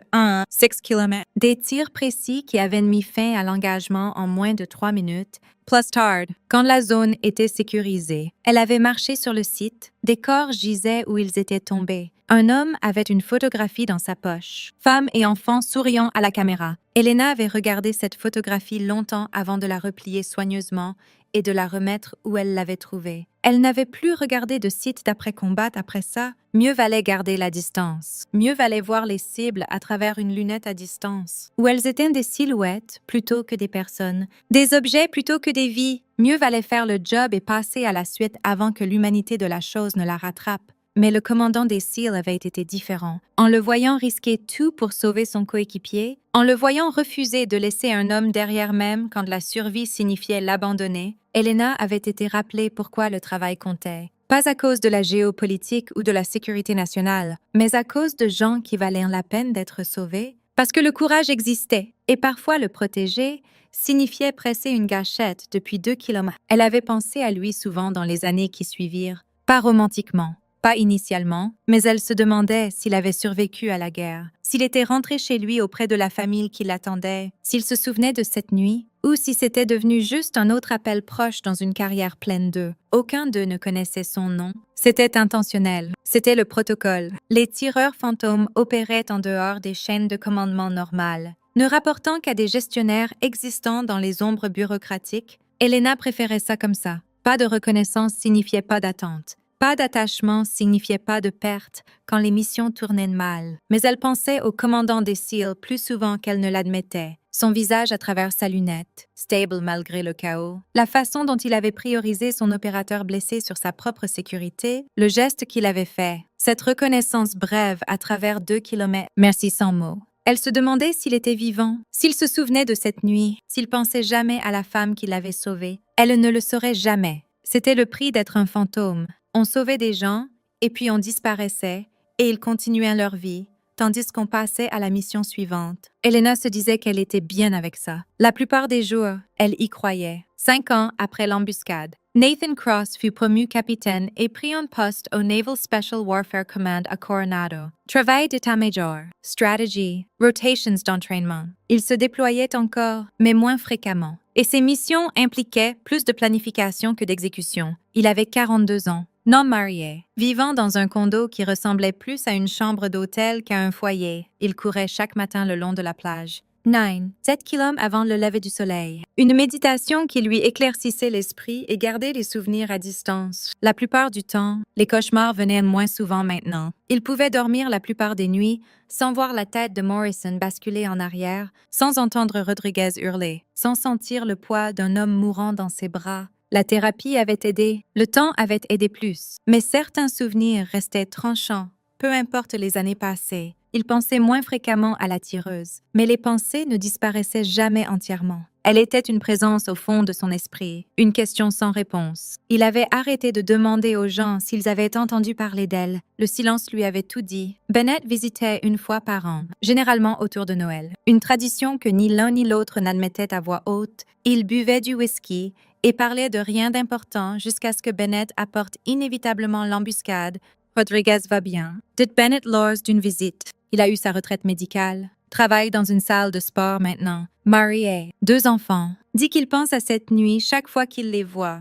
6 km. Des tirs précis qui avaient mis fin à l'engagement en moins de 3 minutes. Plus tard, quand la zone était sécurisée, elle avait marché sur le site, des corps gisaient où ils étaient tombés. Un homme avait une photographie dans sa poche. Femme et enfant souriant à la caméra. Elena avait regardé cette photographie longtemps avant de la replier soigneusement et de la remettre où elle l'avait trouvée. Elle n'avait plus regardé de site d'après-combat après ça. Mieux valait garder la distance. Mieux valait voir les cibles à travers une lunette à distance. Où elles étaient des silhouettes plutôt que des personnes. Des objets plutôt que des vies. Mieux valait faire le job et passer à la suite avant que l'humanité de la chose ne la rattrape. Mais le commandant des SEAL avait été différent. En le voyant risquer tout pour sauver son coéquipier, en le voyant refuser de laisser un homme derrière même quand la survie signifiait l'abandonner, Elena avait été rappelée pourquoi le travail comptait. Pas à cause de la géopolitique ou de la sécurité nationale, mais à cause de gens qui valaient la peine d'être sauvés, parce que le courage existait, et parfois le protéger signifiait presser une gâchette depuis 2 kilomètres. Elle avait pensé à lui souvent dans les années qui suivirent, pas romantiquement. Pas initialement, mais elle se demandait s'il avait survécu à la guerre, s'il était rentré chez lui auprès de la famille qui l'attendait, s'il se souvenait de cette nuit, ou si c'était devenu juste un autre appel proche dans une carrière pleine d'eux. Aucun d'eux ne connaissait son nom. C'était intentionnel. C'était le protocole. Les tireurs fantômes opéraient en dehors des chaînes de commandement normales. Ne rapportant qu'à des gestionnaires existants dans les ombres bureaucratiques, Elena préférait ça comme ça. Pas de reconnaissance signifiait pas d'attente. Pas d'attachement signifiait pas de perte quand les missions tournaient mal, mais elle pensait au commandant des SEAL plus souvent qu'elle ne l'admettait. Son visage à travers sa lunette, stable malgré le chaos, la façon dont il avait priorisé son opérateur blessé sur sa propre sécurité, le geste qu'il avait fait, cette reconnaissance brève à travers 2 kilomètres, merci sans mots. Elle se demandait s'il était vivant, s'il se souvenait de cette nuit, s'il pensait jamais à la femme qui l'avait sauvé. Elle ne le saurait jamais. C'était le prix d'être un fantôme. On sauvait des gens, et puis on disparaissait, et ils continuaient leur vie, tandis qu'on passait à la mission suivante. Elena se disait qu'elle était bien avec ça. La plupart des jours, elle y croyait. 5 ans après l'embuscade, Nathan Cross fut promu capitaine et prit un poste au Naval Special Warfare Command à Coronado. Travail d'état-major, stratégie, rotations d'entraînement. Il se déployait encore, mais moins fréquemment. Et ses missions impliquaient plus de planification que d'exécution. Il avait 42 ans. Non marié, vivant dans un condo qui ressemblait plus à une chambre d'hôtel qu'à un foyer, il courait chaque matin le long de la plage. 7 kilomètres avant le lever du soleil. Une méditation qui lui éclaircissait l'esprit et gardait les souvenirs à distance. La plupart du temps, les cauchemars venaient moins souvent maintenant. Il pouvait dormir la plupart des nuits sans voir la tête de Morrison basculer en arrière, sans entendre Rodriguez hurler, sans sentir le poids d'un homme mourant dans ses bras. La thérapie avait aidé, le temps avait aidé plus, mais certains souvenirs restaient tranchants, peu importe les années passées. Il pensait moins fréquemment à la tireuse, mais les pensées ne disparaissaient jamais entièrement. Elle était une présence au fond de son esprit, une question sans réponse. Il avait arrêté de demander aux gens s'ils avaient entendu parler d'elle. Le silence lui avait tout dit. Bennett visitait une fois par an, généralement autour de Noël. Une tradition que ni l'un ni l'autre n'admettait à voix haute. Ils buvaient du whisky et parlaient de rien d'important jusqu'à ce que Bennett apporte inévitablement l'embuscade. Rodriguez va bien. Dit Bennett lors d'une visite. Il a eu sa retraite médicale. Travaille dans une salle de sport maintenant. Marié, 2 enfants. Dit qu'il pense à cette nuit chaque fois qu'il les voit.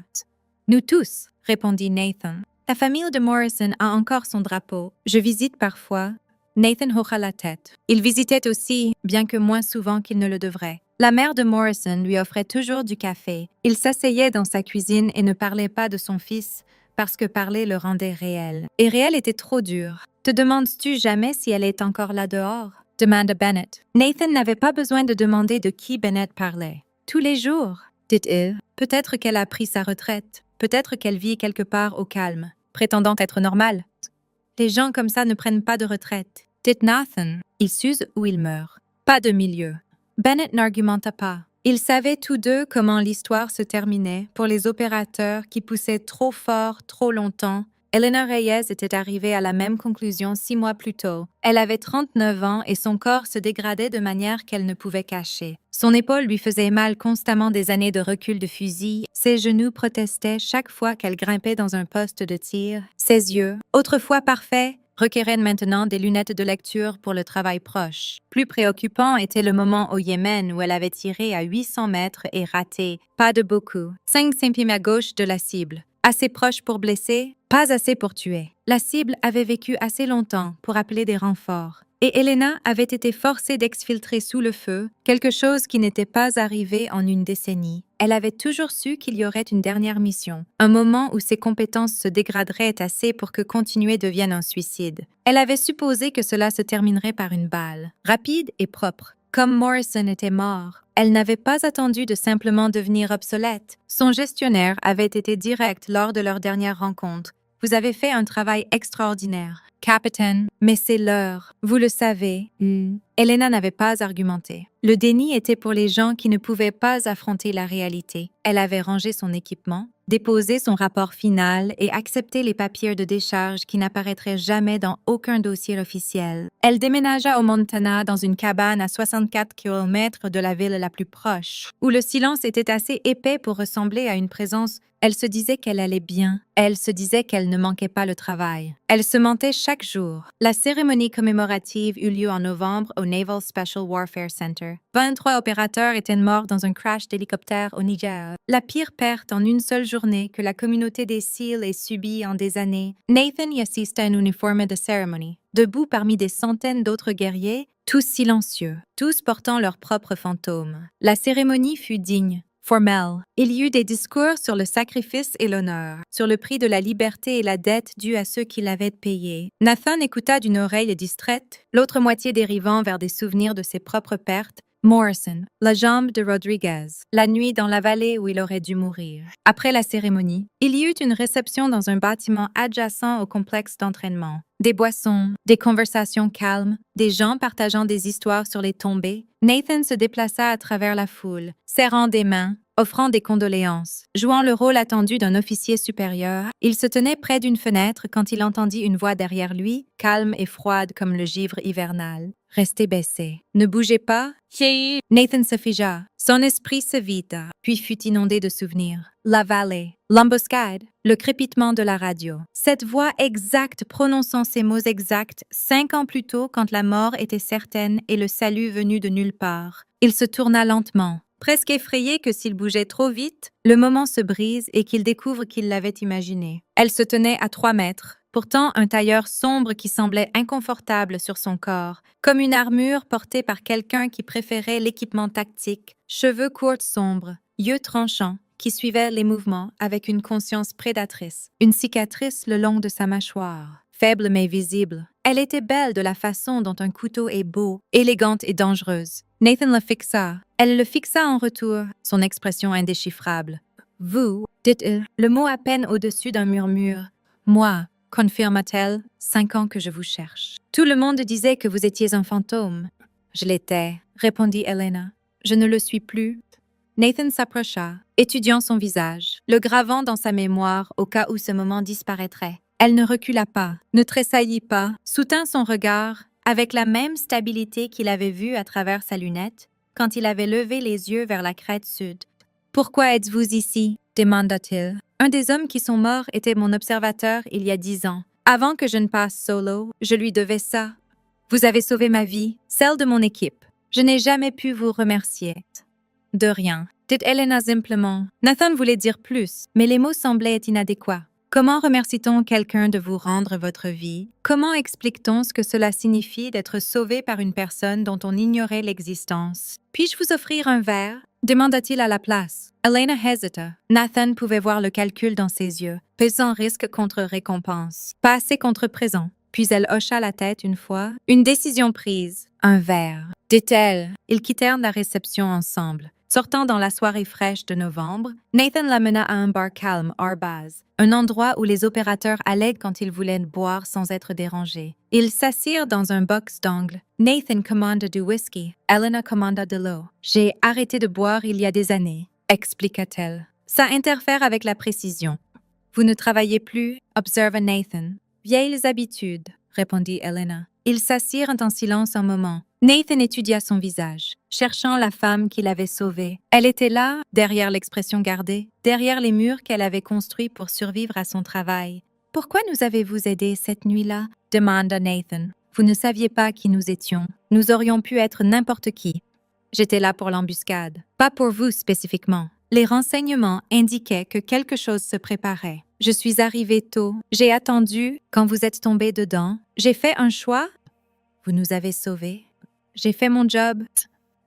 Nous tous, répondit Nathan. La famille de Morrison a encore son drapeau. Je visite parfois. Nathan hocha la tête. Il visitait aussi, bien que moins souvent qu'il ne le devrait. La mère de Morrison lui offrait toujours du café. Il s'asseyait dans sa cuisine et ne parlait pas de son fils, parce que parler le rendait réel. Et réel était trop dur. Te demandes-tu jamais si elle est encore là dehors? Demanda Bennett. Nathan n'avait pas besoin de demander de qui Bennett parlait. Tous les jours, dit-il. Peut-être qu'elle a pris sa retraite. Peut-être qu'elle vit quelque part au calme, prétendant être normale. Les gens comme ça ne prennent pas de retraite. Dit Nathan. Ils s'usent ou ils meurent. Pas de milieu. Bennett n'argumenta pas. Ils savaient tous deux comment l'histoire se terminait pour les opérateurs qui poussaient trop fort, trop longtemps. Elena Reyes était arrivée à la même conclusion 6 mois plus tôt. Elle avait 39 ans et son corps se dégradait de manière qu'elle ne pouvait cacher. Son épaule lui faisait mal constamment des années de recul de fusil. Ses genoux protestaient chaque fois qu'elle grimpait dans un poste de tir. Ses yeux, autrefois parfaits, requéraient maintenant des lunettes de lecture pour le travail proche. Plus préoccupant était le moment au Yémen où elle avait tiré à 800 mètres et raté, pas de beaucoup, 5 cm à gauche de la cible. Assez proche pour blesser, pas assez pour tuer. La cible avait vécu assez longtemps pour appeler des renforts. Et Elena avait été forcée d'exfiltrer sous le feu, quelque chose qui n'était pas arrivé en une décennie. Elle avait toujours su qu'il y aurait une dernière mission, un moment où ses compétences se dégraderaient assez pour que continuer devienne un suicide. Elle avait supposé que cela se terminerait par une balle, rapide et propre. Comme Morrison était mort, elle n'avait pas attendu de simplement devenir obsolète. Son gestionnaire avait été direct lors de leur dernière rencontre. Vous avez fait un travail extraordinaire, Capitaine, mais c'est l'heure. Vous le savez. Elena n'avait pas argumenté. Le déni était pour les gens qui ne pouvaient pas affronter la réalité. Elle avait rangé son équipement, déposé son rapport final et accepté les papiers de décharge qui n'apparaîtraient jamais dans aucun dossier officiel. Elle déménagea au Montana dans une cabane à 64 km de la ville la plus proche, où le silence était assez épais pour ressembler à une présence. Elle se disait qu'elle allait bien. Elle se disait qu'elle ne manquait pas le travail. Elle se mentait chaque jour. La cérémonie commémorative eut lieu en novembre au Naval Special Warfare Center. 23 opérateurs étaient morts dans un crash d'hélicoptère au Niger. La pire perte en une seule journée que la communauté des SEAL ait subie en des années. Nathan y assista en uniforme de cérémonie, debout parmi des centaines d'autres guerriers, tous silencieux, tous portant leurs propres fantômes. La cérémonie fut digne. Formel. Il y eut des discours sur le sacrifice et l'honneur, sur le prix de la liberté et la dette due à ceux qui l'avaient payée. Nathan écouta d'une oreille distraite, l'autre moitié dérivant vers des souvenirs de ses propres pertes. Morrison, la jambe de Rodriguez, la nuit dans la vallée où il aurait dû mourir. Après la cérémonie, il y eut une réception dans un bâtiment adjacent au complexe d'entraînement. Des boissons, des conversations calmes, des gens partageant des histoires sur les tombées. Nathan se déplaça à travers la foule, serrant des mains, offrant des condoléances. Jouant le rôle attendu d'un officier supérieur, il se tenait près d'une fenêtre quand il entendit une voix derrière lui, calme et froide comme le givre hivernal. « Restez baissé. Ne bougez pas. » Nathan se figea. Son esprit se vida, puis fut inondé de souvenirs. La vallée, l'embuscade, le crépitement de la radio. Cette voix exacte prononçant ces mots exacts 5 ans plus tôt quand la mort était certaine et le salut venu de nulle part. Il se tourna lentement, presque effrayé que s'il bougeait trop vite, le moment se brise et qu'il découvre qu'il l'avait imaginé. Elle se tenait à 3 mètres. Pourtant, un tailleur sombre qui semblait inconfortable sur son corps, comme une armure portée par quelqu'un qui préférait l'équipement tactique, cheveux courts sombres, yeux tranchants, qui suivaient les mouvements avec une conscience prédatrice, une cicatrice le long de sa mâchoire, faible mais visible. Elle était belle de la façon dont un couteau est beau, élégante et dangereuse. Nathan la fixa. Elle le fixa en retour, son expression indéchiffrable. « Vous, dit-il, le mot à peine au-dessus d'un murmure. « Moi, confirma-t-elle, 5 ans que je vous cherche. Tout le monde disait que vous étiez un fantôme. »« Je l'étais, répondit Elena. Je ne le suis plus. » Nathan s'approcha, étudiant son visage, le gravant dans sa mémoire au cas où ce moment disparaîtrait. Elle ne recula pas, ne tressaillit pas, soutint son regard avec la même stabilité qu'il avait vue à travers sa lunette quand il avait levé les yeux vers la crête sud. « Pourquoi êtes-vous ici ?» demanda-t-il. « Un des hommes qui sont morts était mon observateur il y a 10 ans. Avant que je ne passe solo, je lui devais ça. Vous avez sauvé ma vie, celle de mon équipe. Je n'ai jamais pu vous remercier. » « De rien, » dit Elena simplement. Nathan voulait dire plus, mais les mots semblaient inadéquats. Comment remercie-t-on quelqu'un de vous rendre votre vie? Comment explique-t-on ce que cela signifie d'être sauvé par une personne dont on ignorait l'existence? « Puis-je vous offrir un verre? » demanda-t-il à la place. Elena hésita. Nathan pouvait voir le calcul dans ses yeux, pesant risque contre récompense, pas assez contre présent. Puis elle hocha la tête une fois. Une décision prise. Un verre, dit-elle. Ils quittèrent la réception ensemble. Sortant dans la soirée fraîche de novembre, Nathan la mena à un bar calme hors base, un endroit où les opérateurs allaient quand ils voulaient boire sans être dérangés. Ils s'assirent dans un box d'angle. Nathan commanda du whisky, Elena commanda de l'eau. « J'ai arrêté de boire il y a des années, » expliqua-t-elle. « Ça interfère avec la précision. »« Vous ne travaillez plus ?» observa Nathan. « Vieilles habitudes, » répondit Elena. Ils s'assirent en silence un moment. Nathan étudia son visage, cherchant la femme qu'il avait sauvée. Elle était là, derrière l'expression gardée, derrière les murs qu'elle avait construits pour survivre à son travail. Pourquoi nous avez-vous aidés cette nuit-là? Demanda Nathan. Vous ne saviez pas qui nous étions. Nous aurions pu être n'importe qui. J'étais là pour l'embuscade. Pas pour vous spécifiquement. Les renseignements indiquaient que quelque chose se préparait. Je suis arrivée tôt. J'ai attendu quand vous êtes tombés dedans. J'ai fait un choix. Vous nous avez sauvés. J'ai fait mon job.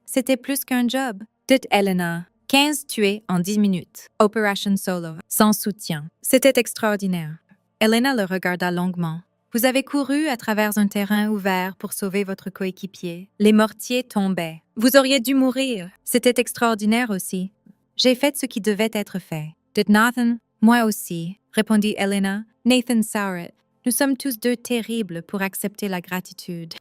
C'était plus qu'un job. Dit Elena. 15 tués en 10 minutes. Operation Solo. Sans soutien. C'était extraordinaire. Elena le regarda longuement. Vous avez couru à travers un terrain ouvert pour sauver votre coéquipier. Les mortiers tombaient. Vous auriez dû mourir. C'était extraordinaire aussi. J'ai fait ce qui devait être fait. Dit Nathan. Moi aussi, répondit Elena. Nathan Sowrit. Nous sommes tous deux terribles pour accepter la gratitude.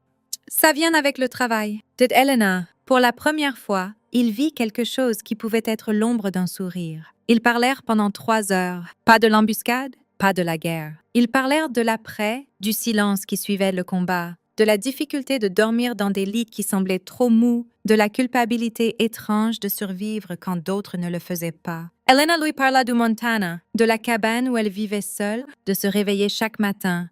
Ça vient avec le travail. Dit Elena. Pour la première fois, il vit quelque chose qui pouvait être l'ombre d'un sourire. Ils parlèrent pendant 3 heures. Pas de l'embuscade, pas de la guerre. Ils parlèrent de l'après, du silence qui suivait le combat, de la difficulté de dormir dans des lits qui semblaient trop mous, de la culpabilité étrange de survivre quand d'autres ne le faisaient pas. Elena lui parla du Montana, de la cabane où elle vivait seule, de se réveiller chaque matin,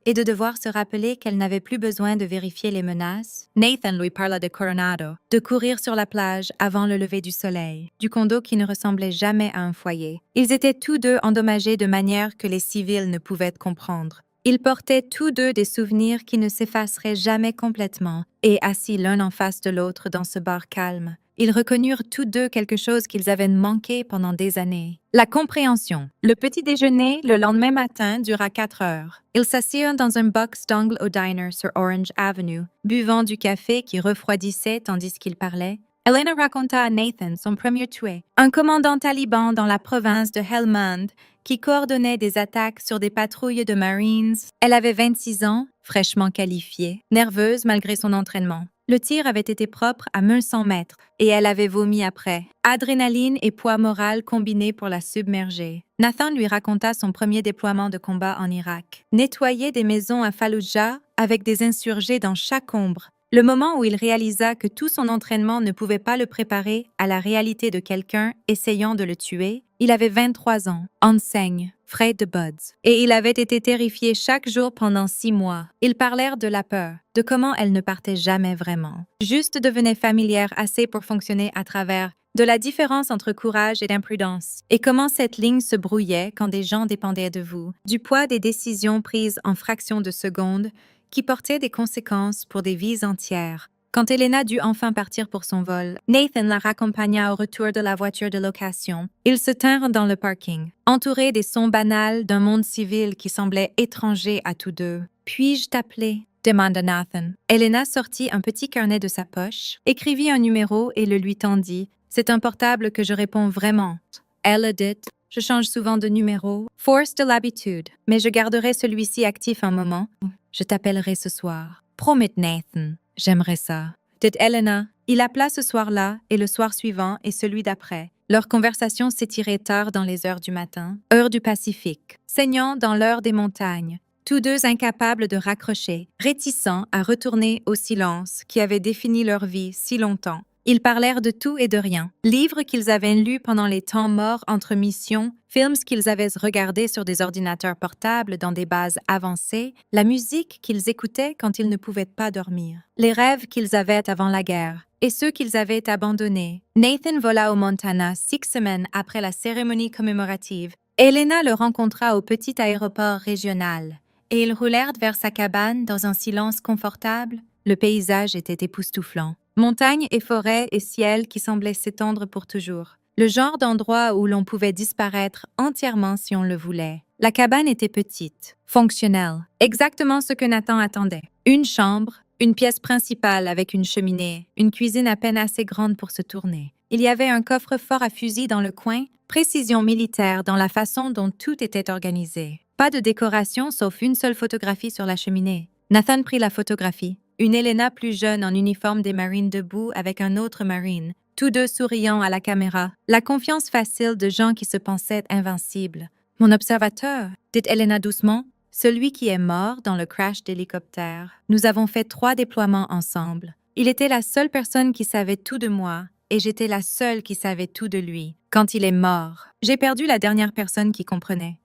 et de devoir se rappeler qu'elle n'avait plus besoin de vérifier les menaces. Nathan lui parla de Coronado, de courir sur la plage avant le lever du soleil, du condo qui ne ressemblait jamais à un foyer. Ils étaient tous deux endommagés de manière que les civils ne pouvaient comprendre. Ils portaient tous deux des souvenirs qui ne s'effaceraient jamais complètement, et assis l'un en face de l'autre dans ce bar calme, ils reconnurent tous deux quelque chose qu'ils avaient manqué pendant des années. La compréhension. Le petit déjeuner, le lendemain matin, dura 4 heures. Ils s'assirent dans un box d'angle au diner sur Orange Avenue, buvant du café qui refroidissait tandis qu'ils parlaient. Elena raconta à Nathan son premier tué, un commandant taliban dans la province de Helmand qui coordonnait des attaques sur des patrouilles de Marines. Elle avait 26 ans, fraîchement qualifiée, nerveuse malgré son entraînement. Le tir avait été propre à 1100 mètres et elle avait vomi après. Adrénaline et poids moral combinés pour la submerger. Nathan lui raconta son premier déploiement de combat en Irak. Nettoyer des maisons à Fallujah avec des insurgés dans chaque ombre. Le moment où il réalisa que tout son entraînement ne pouvait pas le préparer à la réalité de quelqu'un essayant de le tuer, il avait 23 ans, enseigne, Fred de Buds, et il avait été terrifié chaque jour pendant 6 mois. Ils parlèrent de la peur, de comment elle ne partait jamais vraiment. Juste devenait familière assez pour fonctionner à travers de la différence entre courage et imprudence, et comment cette ligne se brouillait quand des gens dépendaient de vous, du poids des décisions prises en fractions de secondes, qui portaient des conséquences pour des vies entières. Quand Elena dut enfin partir pour son vol, Nathan la raccompagna au retour de la voiture de location. Ils se tinrent dans le parking, entourés des sons banals d'un monde civil qui semblait étranger à tous deux. « Puis-je t'appeler » demanda Nathan. Elena sortit un petit carnet de sa poche, écrivit un numéro et le lui tendit. « C'est un portable que je réponds vraiment. » Elle le dit. Je change souvent de numéro, force de l'habitude, mais je garderai celui-ci actif un moment. Je t'appellerai ce soir. Promets, Nathan. J'aimerais ça. Dit Elena. Il appela ce soir-là et le soir suivant et celui d'après. Leur conversation s'étirait tard dans les heures du matin, heure du Pacifique, saignant dans l'heure des montagnes. Tous deux incapables de raccrocher, réticents à retourner au silence qui avait défini leur vie si longtemps. Ils parlèrent de tout et de rien. Livres qu'ils avaient lus pendant les temps morts entre missions, films qu'ils avaient regardés sur des ordinateurs portables dans des bases avancées, la musique qu'ils écoutaient quand ils ne pouvaient pas dormir, les rêves qu'ils avaient avant la guerre et ceux qu'ils avaient abandonnés. Nathan vola au Montana 6 semaines après la cérémonie commémorative. Elena le rencontra au petit aéroport régional et ils roulèrent vers sa cabane dans un silence confortable. Le paysage était époustouflant. Montagnes et forêts et ciel qui semblaient s'étendre pour toujours. Le genre d'endroit où l'on pouvait disparaître entièrement si on le voulait. La cabane était petite, fonctionnelle, exactement ce que Nathan attendait. Une chambre, une pièce principale avec une cheminée, une cuisine à peine assez grande pour se tourner. Il y avait un coffre-fort à fusil dans le coin, précision militaire dans la façon dont tout était organisé. Pas de décoration sauf une seule photographie sur la cheminée. Nathan prit la photographie. Une Elena plus jeune en uniforme des Marines debout avec un autre Marine, tous deux souriant à la caméra. La confiance facile de gens qui se pensaient invincibles. « Mon observateur » dit Elena doucement, « celui qui est mort dans le crash d'hélicoptère. Nous avons fait 3 déploiements ensemble. Il était la seule personne qui savait tout de moi et j'étais la seule qui savait tout de lui. Quand il est mort, j'ai perdu la dernière personne qui comprenait.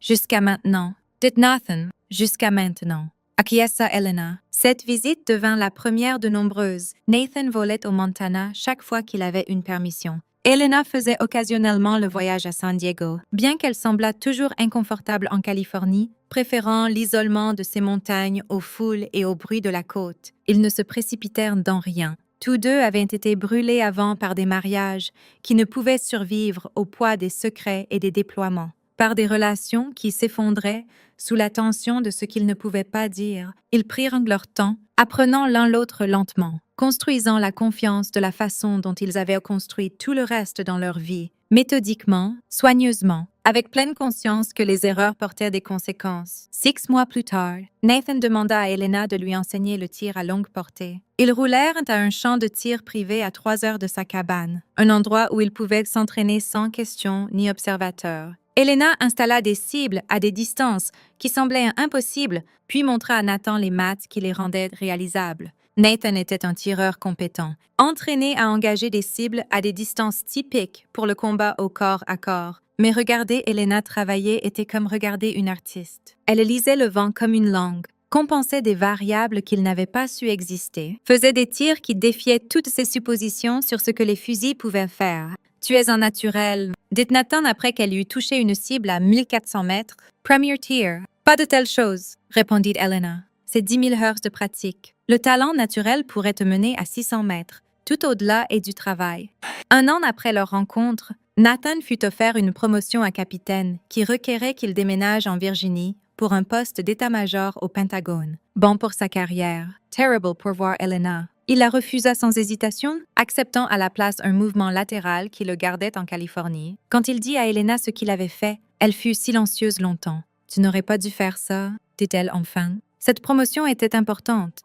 Jusqu'à maintenant. » dit Nathan, jusqu'à maintenant. Acquiesça Elena. Cette visite devint la première de nombreuses. Nathan volait au Montana chaque fois qu'il avait une permission. Elena faisait occasionnellement le voyage à San Diego, bien qu'elle semblât toujours inconfortable en Californie, préférant l'isolement de ces montagnes aux foules et au bruit de la côte. Ils ne se précipitèrent dans rien. Tous deux avaient été brûlés avant par des mariages qui ne pouvaient survivre au poids des secrets et des déploiements, par des relations qui s'effondraient sous la tension de ce qu'ils ne pouvaient pas dire. Ils prirent leur temps, apprenant l'un l'autre lentement, construisant la confiance de la façon dont ils avaient construit tout le reste dans leur vie, méthodiquement, soigneusement, avec pleine conscience que les erreurs portaient des conséquences. 6 mois plus tard, Nathan demanda à Elena de lui enseigner le tir à longue portée. Ils roulèrent à un champ de tir privé à 3 heures de sa cabane, un endroit où ils pouvaient s'entraîner sans question ni observateur. Elena installa des cibles à des distances qui semblaient impossibles, puis montra à Nathan les maths qui les rendaient réalisables. Nathan était un tireur compétent, entraîné à engager des cibles à des distances typiques pour le combat au corps à corps. Mais regarder Elena travailler était comme regarder une artiste. Elle lisait le vent comme une langue, compensait des variables qu'il n'avait pas su exister, faisait des tirs qui défiaient toutes ses suppositions sur ce que les fusils pouvaient faire. « Tu es un naturel », dit Nathan après qu'elle eut touché une cible à 1400 mètres. « Premier tir. »« Pas de telle chose », répondit Elena. « C'est 10 000 heures de pratique. Le talent naturel pourrait te mener à 600 mètres. Tout au-delà est du travail. » 1 an après leur rencontre, Nathan fut offert une promotion à capitaine qui requérait qu'il déménage en Virginie pour un poste d'état-major au Pentagone. Bon pour sa carrière, terrible pour voir Elena. Il la refusa sans hésitation, acceptant à la place un mouvement latéral qui le gardait en Californie. Quand il dit à Elena ce qu'il avait fait, elle fut silencieuse longtemps. « Tu n'aurais pas dû faire ça », dit-elle enfin. « Cette promotion était importante. »«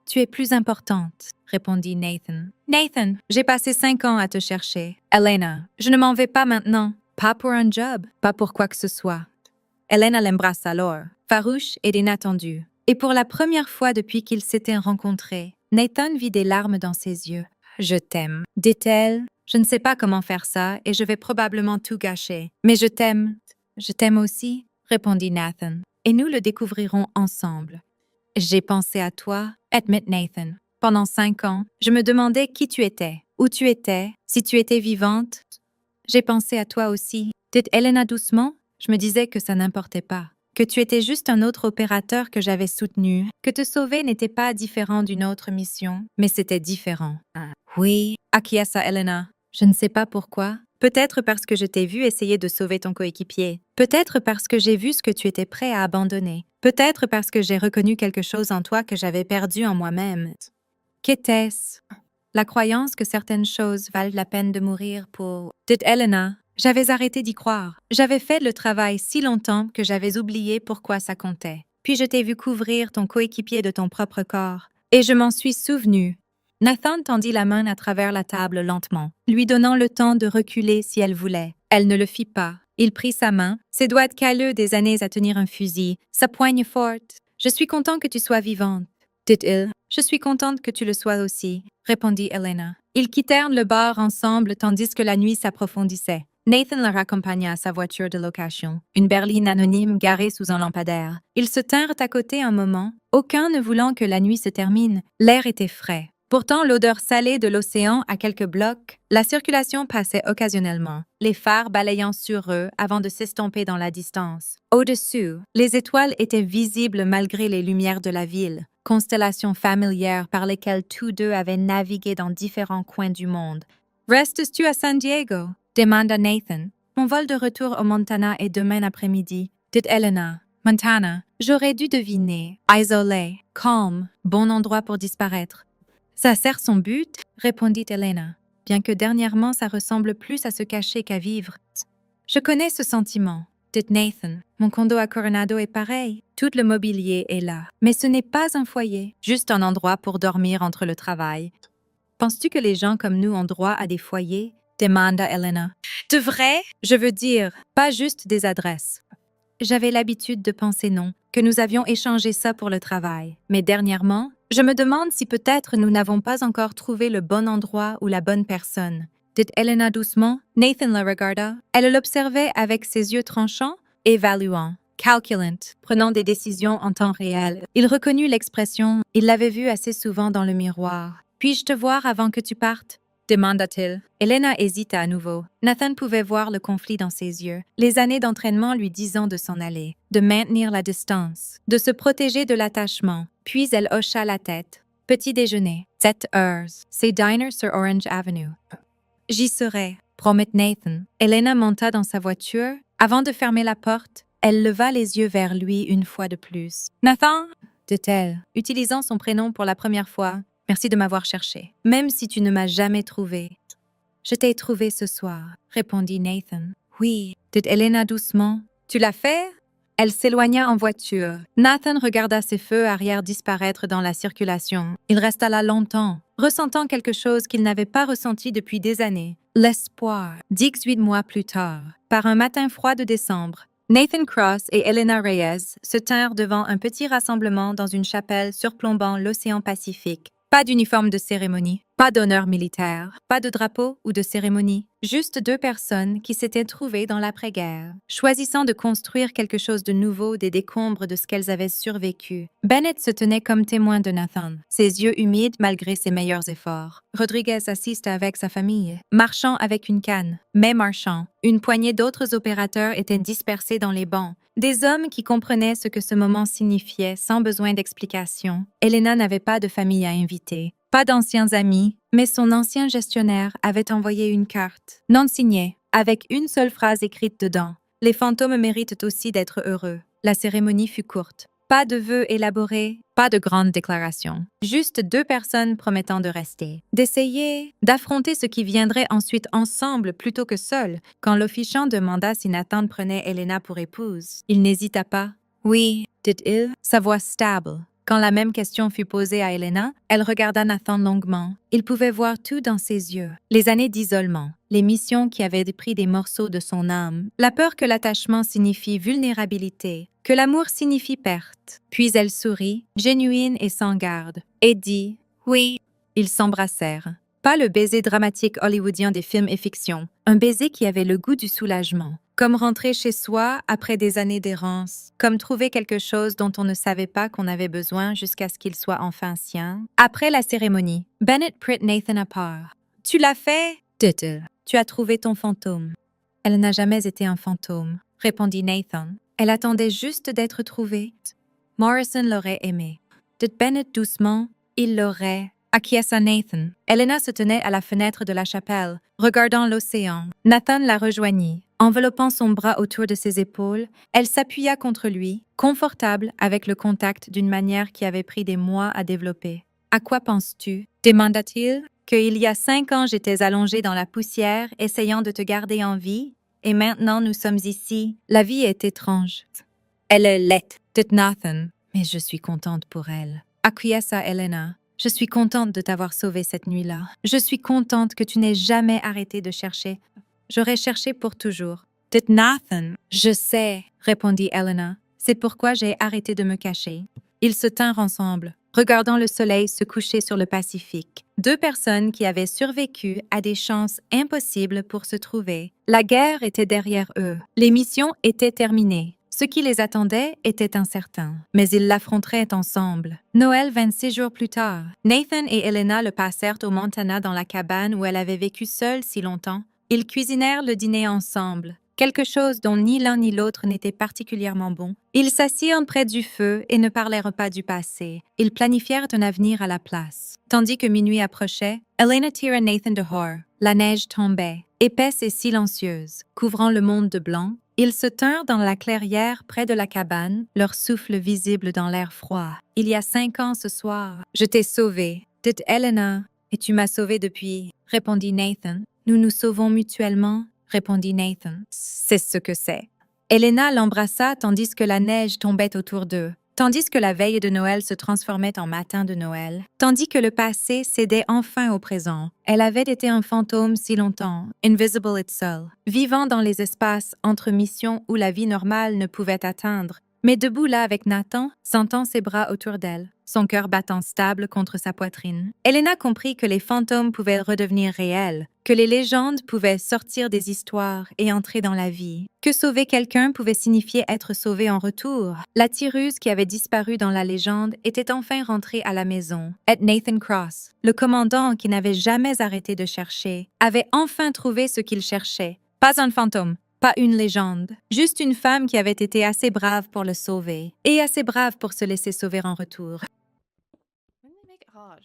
Tu es plus importante », répondit Nathan. « Nathan, j'ai passé 5 ans à te chercher. Elena, je ne m'en vais pas maintenant. Pas pour un job, pas pour quoi que ce soit. » Elena l'embrasse alors, farouche et inattendue. Et pour la première fois depuis qu'ils s'étaient rencontrés, Nathan vit des larmes dans ses yeux. « Je t'aime », dit-elle. « Je ne sais pas comment faire ça et je vais probablement tout gâcher. Mais je t'aime. »« Je t'aime aussi », répondit Nathan. « Et nous le découvrirons ensemble. » « J'ai pensé à toi, admit Nathan. Pendant 5 ans, je me demandais qui tu étais, où tu étais, si tu étais vivante. J'ai pensé à toi aussi. Dit Elena doucement. Je me disais que ça n'importait pas, que tu étais juste un autre opérateur que j'avais soutenu, que te sauver n'était pas différent d'une autre mission, mais c'était différent. Oui, acquiesça Elena. Je ne sais pas pourquoi. Peut-être parce que je t'ai vu essayer de sauver ton coéquipier. Peut-être parce que j'ai vu ce que tu étais prêt à abandonner. Peut-être parce que j'ai reconnu quelque chose en toi que j'avais perdu en moi-même. Qu'était-ce? La croyance que certaines choses valent la peine de mourir pour... Dit Elena. J'avais arrêté d'y croire. J'avais fait le travail si longtemps que j'avais oublié pourquoi ça comptait. Puis je t'ai vu couvrir ton coéquipier de ton propre corps. Et je m'en suis souvenu. Nathan tendit la main à travers la table lentement, lui donnant le temps de reculer si elle voulait. Elle ne le fit pas. Il prit sa main, ses doigts calleux des années à tenir un fusil, sa poigne forte. « Je suis content que tu sois vivante, » dit-il. « Je suis contente que tu le sois aussi, » répondit Elena. Ils quittèrent le bar ensemble tandis que la nuit s'approfondissait. Nathan la raccompagna à sa voiture de location, une berline anonyme garée sous un lampadaire. Ils se tinrent à côté un moment, aucun ne voulant que la nuit se termine. L'air était frais. Pourtant, l'odeur salée de l'océan à quelques blocs, la circulation passait occasionnellement, les phares balayant sur eux avant de s'estomper dans la distance. Au-dessus, les étoiles étaient visibles malgré les lumières de la ville, constellations familières par lesquelles tous deux avaient navigué dans différents coins du monde. « Restes-tu à San Diego ?» demanda Nathan. « Mon vol de retour au Montana est demain après-midi, » dit Elena. « Montana, j'aurais dû deviner. Isolé, calme, bon endroit pour disparaître. » Ça sert son but, répondit Elena, bien que dernièrement ça ressemble plus à se cacher qu'à vivre. Je connais ce sentiment, dit Nathan. Mon condo à Coronado est pareil. Tout le mobilier est là. Mais ce n'est pas un foyer, juste un endroit pour dormir entre le travail. Penses-tu que les gens comme nous ont droit à des foyers? Demanda Elena. De vrai? Je veux dire, pas juste des adresses. J'avais l'habitude de penser non, que nous avions échangé ça pour le travail. Mais dernièrement, je me demande si peut-être nous n'avons pas encore trouvé le bon endroit ou la bonne personne. Dit Elena doucement. Nathan la regarda. Elle l'observait avec ses yeux tranchants, évaluants. calculant, prenant des décisions en temps réel. Il reconnut l'expression, il l'avait vue assez souvent dans le miroir. « Puis-je te voir avant que tu partes ?» demanda-t-il. Elena hésita à nouveau. Nathan pouvait voir le conflit dans ses yeux, les années d'entraînement lui disant de s'en aller, de maintenir la distance, de se protéger de l'attachement. Puis elle hocha la tête. Petit déjeuner. 7 heures. C'est diner sur Orange Avenue. J'y serai, promit Nathan. Elena monta dans sa voiture. Avant de fermer la porte, elle leva les yeux vers lui une fois de plus. « Nathan » dit-elle, utilisant son prénom pour la première fois. « Merci de m'avoir cherché, même si tu ne m'as jamais trouvé. »« Je t'ai trouvé ce soir, » répondit Nathan. « Oui, » dit Elena doucement. « Tu l'as fait ?» Elle s'éloigna en voiture. Nathan regarda ses feux arrière disparaître dans la circulation. Il resta là longtemps, ressentant quelque chose qu'il n'avait pas ressenti depuis des années. L'espoir. 18 mois plus tard, par un matin froid de décembre, Nathan Cross et Elena Reyes se tinrent devant un petit rassemblement dans une chapelle surplombant l'océan Pacifique. Pas d'uniforme de cérémonie, pas d'honneur militaire, pas de drapeau ou de cérémonie, juste deux personnes qui s'étaient trouvées dans l'après-guerre, choisissant de construire quelque chose de nouveau des décombres de ce qu'elles avaient survécu. Bennett se tenait comme témoin de Nathan, ses yeux humides malgré ses meilleurs efforts. Rodriguez assiste avec sa famille, marchant avec une canne, mais marchant. Une poignée d'autres opérateurs étaient dispersés dans les bancs, des hommes qui comprenaient ce que ce moment signifiait sans besoin d'explication. Elena n'avait pas de famille à inviter, pas d'anciens amis, mais son ancien gestionnaire avait envoyé une carte, non signée, avec une seule phrase écrite dedans. « Les fantômes méritent aussi d'être heureux. » La cérémonie fut courte. Pas de vœux élaborés, pas de grandes déclarations. Juste deux personnes promettant de rester, d'essayer, d'affronter ce qui viendrait ensuite ensemble plutôt que seul. Quand l'officiant demanda si Nathan prenait Elena pour épouse, il n'hésita pas. « Oui, » dit-il, sa voix stable. Quand la même question fut posée à Elena, elle regarda Nathan longuement. Il pouvait voir tout dans ses yeux. Les années d'isolement, les missions qui avaient pris des morceaux de son âme, la peur que l'attachement signifie vulnérabilité, que l'amour signifie perte. Puis elle sourit, génuine et sans garde, et dit « Oui ». Ils s'embrassèrent. Pas le baiser dramatique hollywoodien des films et fictions, un baiser qui avait le goût du soulagement. Comme rentrer chez soi après des années d'errance, comme trouver quelque chose dont on ne savait pas qu'on avait besoin jusqu'à ce qu'il soit enfin sien. Après la cérémonie, Bennett prit Nathan à part. « Tu l'as fait ?» dit-il. « Tu as trouvé ton fantôme. » « Elle n'a jamais été un fantôme, » répondit Nathan. « Elle attendait juste d'être trouvée. » Morrison l'aurait aimé. Dit Bennett doucement, « Il l'aurait. » Acquiesça Nathan. Elena se tenait à la fenêtre de la chapelle, regardant l'océan. Nathan la rejoignit. Enveloppant son bras autour de ses épaules, elle s'appuya contre lui, confortable avec le contact d'une manière qui avait pris des mois à développer. « À quoi penses-tu » demanda-t-il. « Qu'il y a 5 ans j'étais allongée dans la poussière, essayant de te garder en vie, et maintenant nous sommes ici. La vie est étrange. »« Elle est laide, » dit Nathan. « Mais je suis contente pour elle. » Acquiesça Elena. « Je suis contente de t'avoir sauvée cette nuit-là. Je suis contente que tu n'aies jamais arrêté de chercher. » J'aurais cherché pour toujours. Dit Nathan. « Je sais, » répondit Elena. « C'est pourquoi j'ai arrêté de me cacher. » Ils se tinrent ensemble, regardant le soleil se coucher sur le Pacifique. Deux personnes qui avaient survécu à des chances impossibles pour se trouver. La guerre était derrière eux. Les missions étaient terminées. Ce qui les attendait était incertain, mais ils l'affronteraient ensemble. Noël 26 jours plus tard, Nathan et Elena le passèrent au Montana dans la cabane où elle avait vécu seule si longtemps. Ils cuisinèrent le dîner ensemble, quelque chose dont ni l'un ni l'autre n'était particulièrement bon. Ils s'assirent près du feu et ne parlèrent pas du passé. Ils planifièrent un avenir à la place. Tandis que minuit approchait, Elena tira Nathan dehors. La neige tombait, épaisse et silencieuse, couvrant le monde de blanc. Ils se tinrent dans la clairière près de la cabane, leur souffle visible dans l'air froid. « Il y a 5 ans ce soir, je t'ai sauvée, » dit Elena. « Et tu m'as sauvée depuis, » répondit Nathan. « Nous nous sauvons mutuellement, » répondit Nathan. « C'est ce que c'est. » Elena l'embrassa tandis que la neige tombait autour d'eux, tandis que la veille de Noël se transformait en matin de Noël, tandis que le passé cédait enfin au présent. Elle avait été un fantôme si longtemps, invisible itself, vivant dans les espaces entre missions où la vie normale ne pouvait atteindre, mais debout là avec Nathan, sentant ses bras autour d'elle. son cœur battant stable contre sa poitrine. Elena comprit que les fantômes pouvaient redevenir réels, que les légendes pouvaient sortir des histoires et entrer dans la vie, que sauver quelqu'un pouvait signifier être sauvé en retour. La tireuse qui avait disparu dans la légende était enfin rentrée à la maison. Et Nathan Cross, le commandant qui n'avait jamais arrêté de chercher, avait enfin trouvé ce qu'il cherchait. Pas un fantôme, pas une légende, juste une femme qui avait été assez brave pour le sauver, et assez brave pour se laisser sauver en retour. When they make it hard.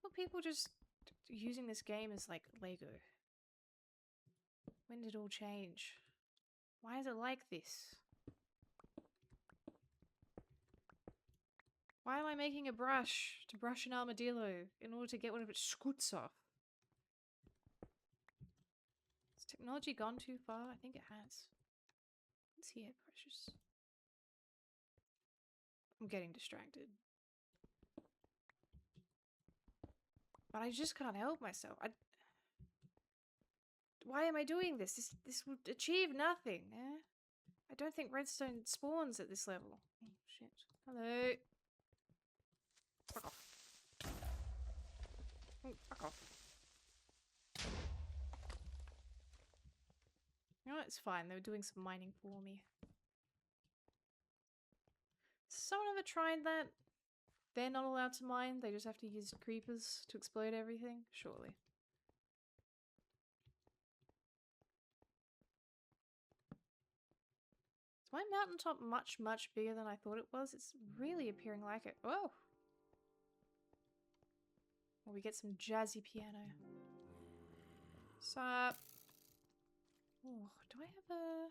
Well, people just using this game as like Lego. When did it all change? Why is it like this? Why am I making a brush to brush an armadillo in order to get one of its scoots off? Has technology gone too far? I think it has. What's here, precious? I'm getting distracted. But I just can't help myself. Why am I doing this? This would achieve nothing, eh? I don't think redstone spawns at this level. Oh, shit. Hello. Fuck off. Oh, fuck off. You know what? It's fine. They were doing some mining for me. Someone ever tried that? They're not allowed to mine. They just have to use creepers to explode everything? Surely. Is my mountaintop much, much bigger than I thought it was? It's really appearing like it. Oh! Well, we get some jazzy piano. Sup? Oh, do I have a...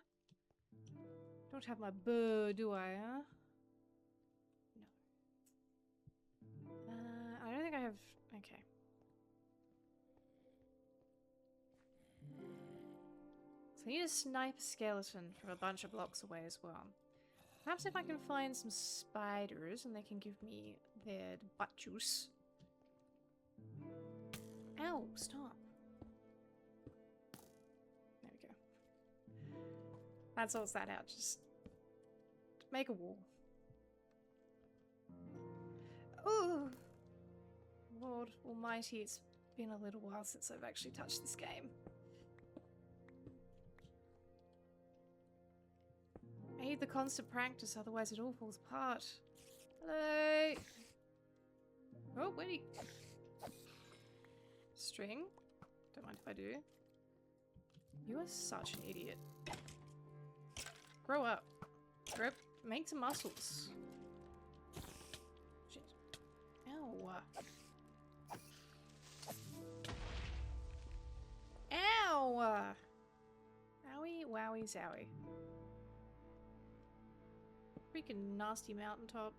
Don't have my bow, do I, huh? No. I don't think I have... Okay. So I need to snipe a skeleton from a bunch of blocks away as well. Perhaps if I can find some spiders and they can give me their butt juice. Ow, stop. There we go. That sorts that out. Just make a wall. Ooh! Lord almighty, it's been a little while since I've actually touched this game. I need the constant practice, otherwise it all falls apart. Hello! Oh, wait. String? Don't mind if I do. You are such an idiot. Grow up. Grow up. Make some muscles. Shit. Ow. Ow! Owie, wowie, zowie. Freaking nasty mountaintop.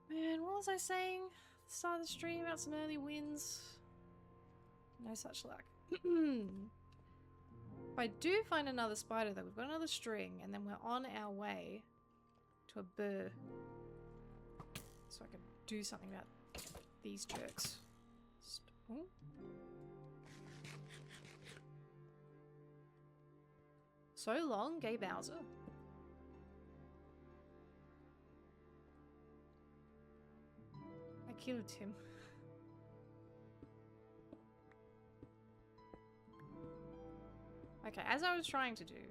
Man, what was I saying? At the start of the stream about some early wins. No such luck. If I do find another spider though, we've got another string, and then we're on our way to a burr. So I can do something about these jerks. Ooh. So long, Gay Bowser. I killed him. Okay, as I was trying to do,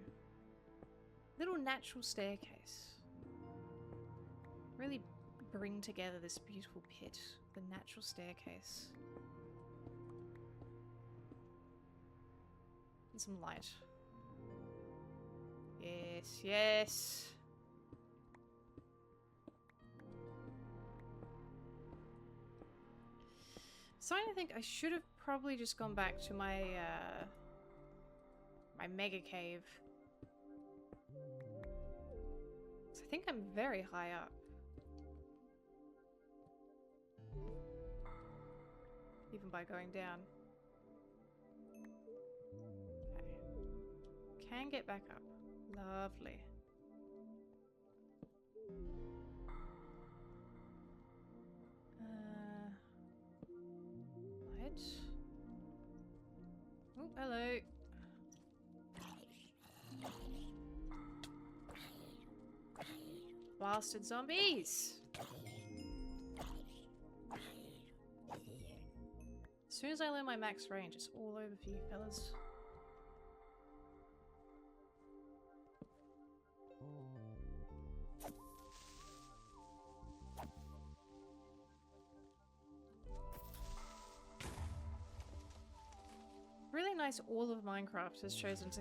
little natural staircase. Really bring together this beautiful pit, the natural staircase. And some light. Yes, yes. Starting to think I should have probably just gone back to my my mega cave. I think I'm very high up. Even by going down. Okay. Can get back up. Lovely. Light. Oh. bastard zombies! As soon as I learn my max range, it's all over for you fellas. Really nice all of Minecraft has chosen to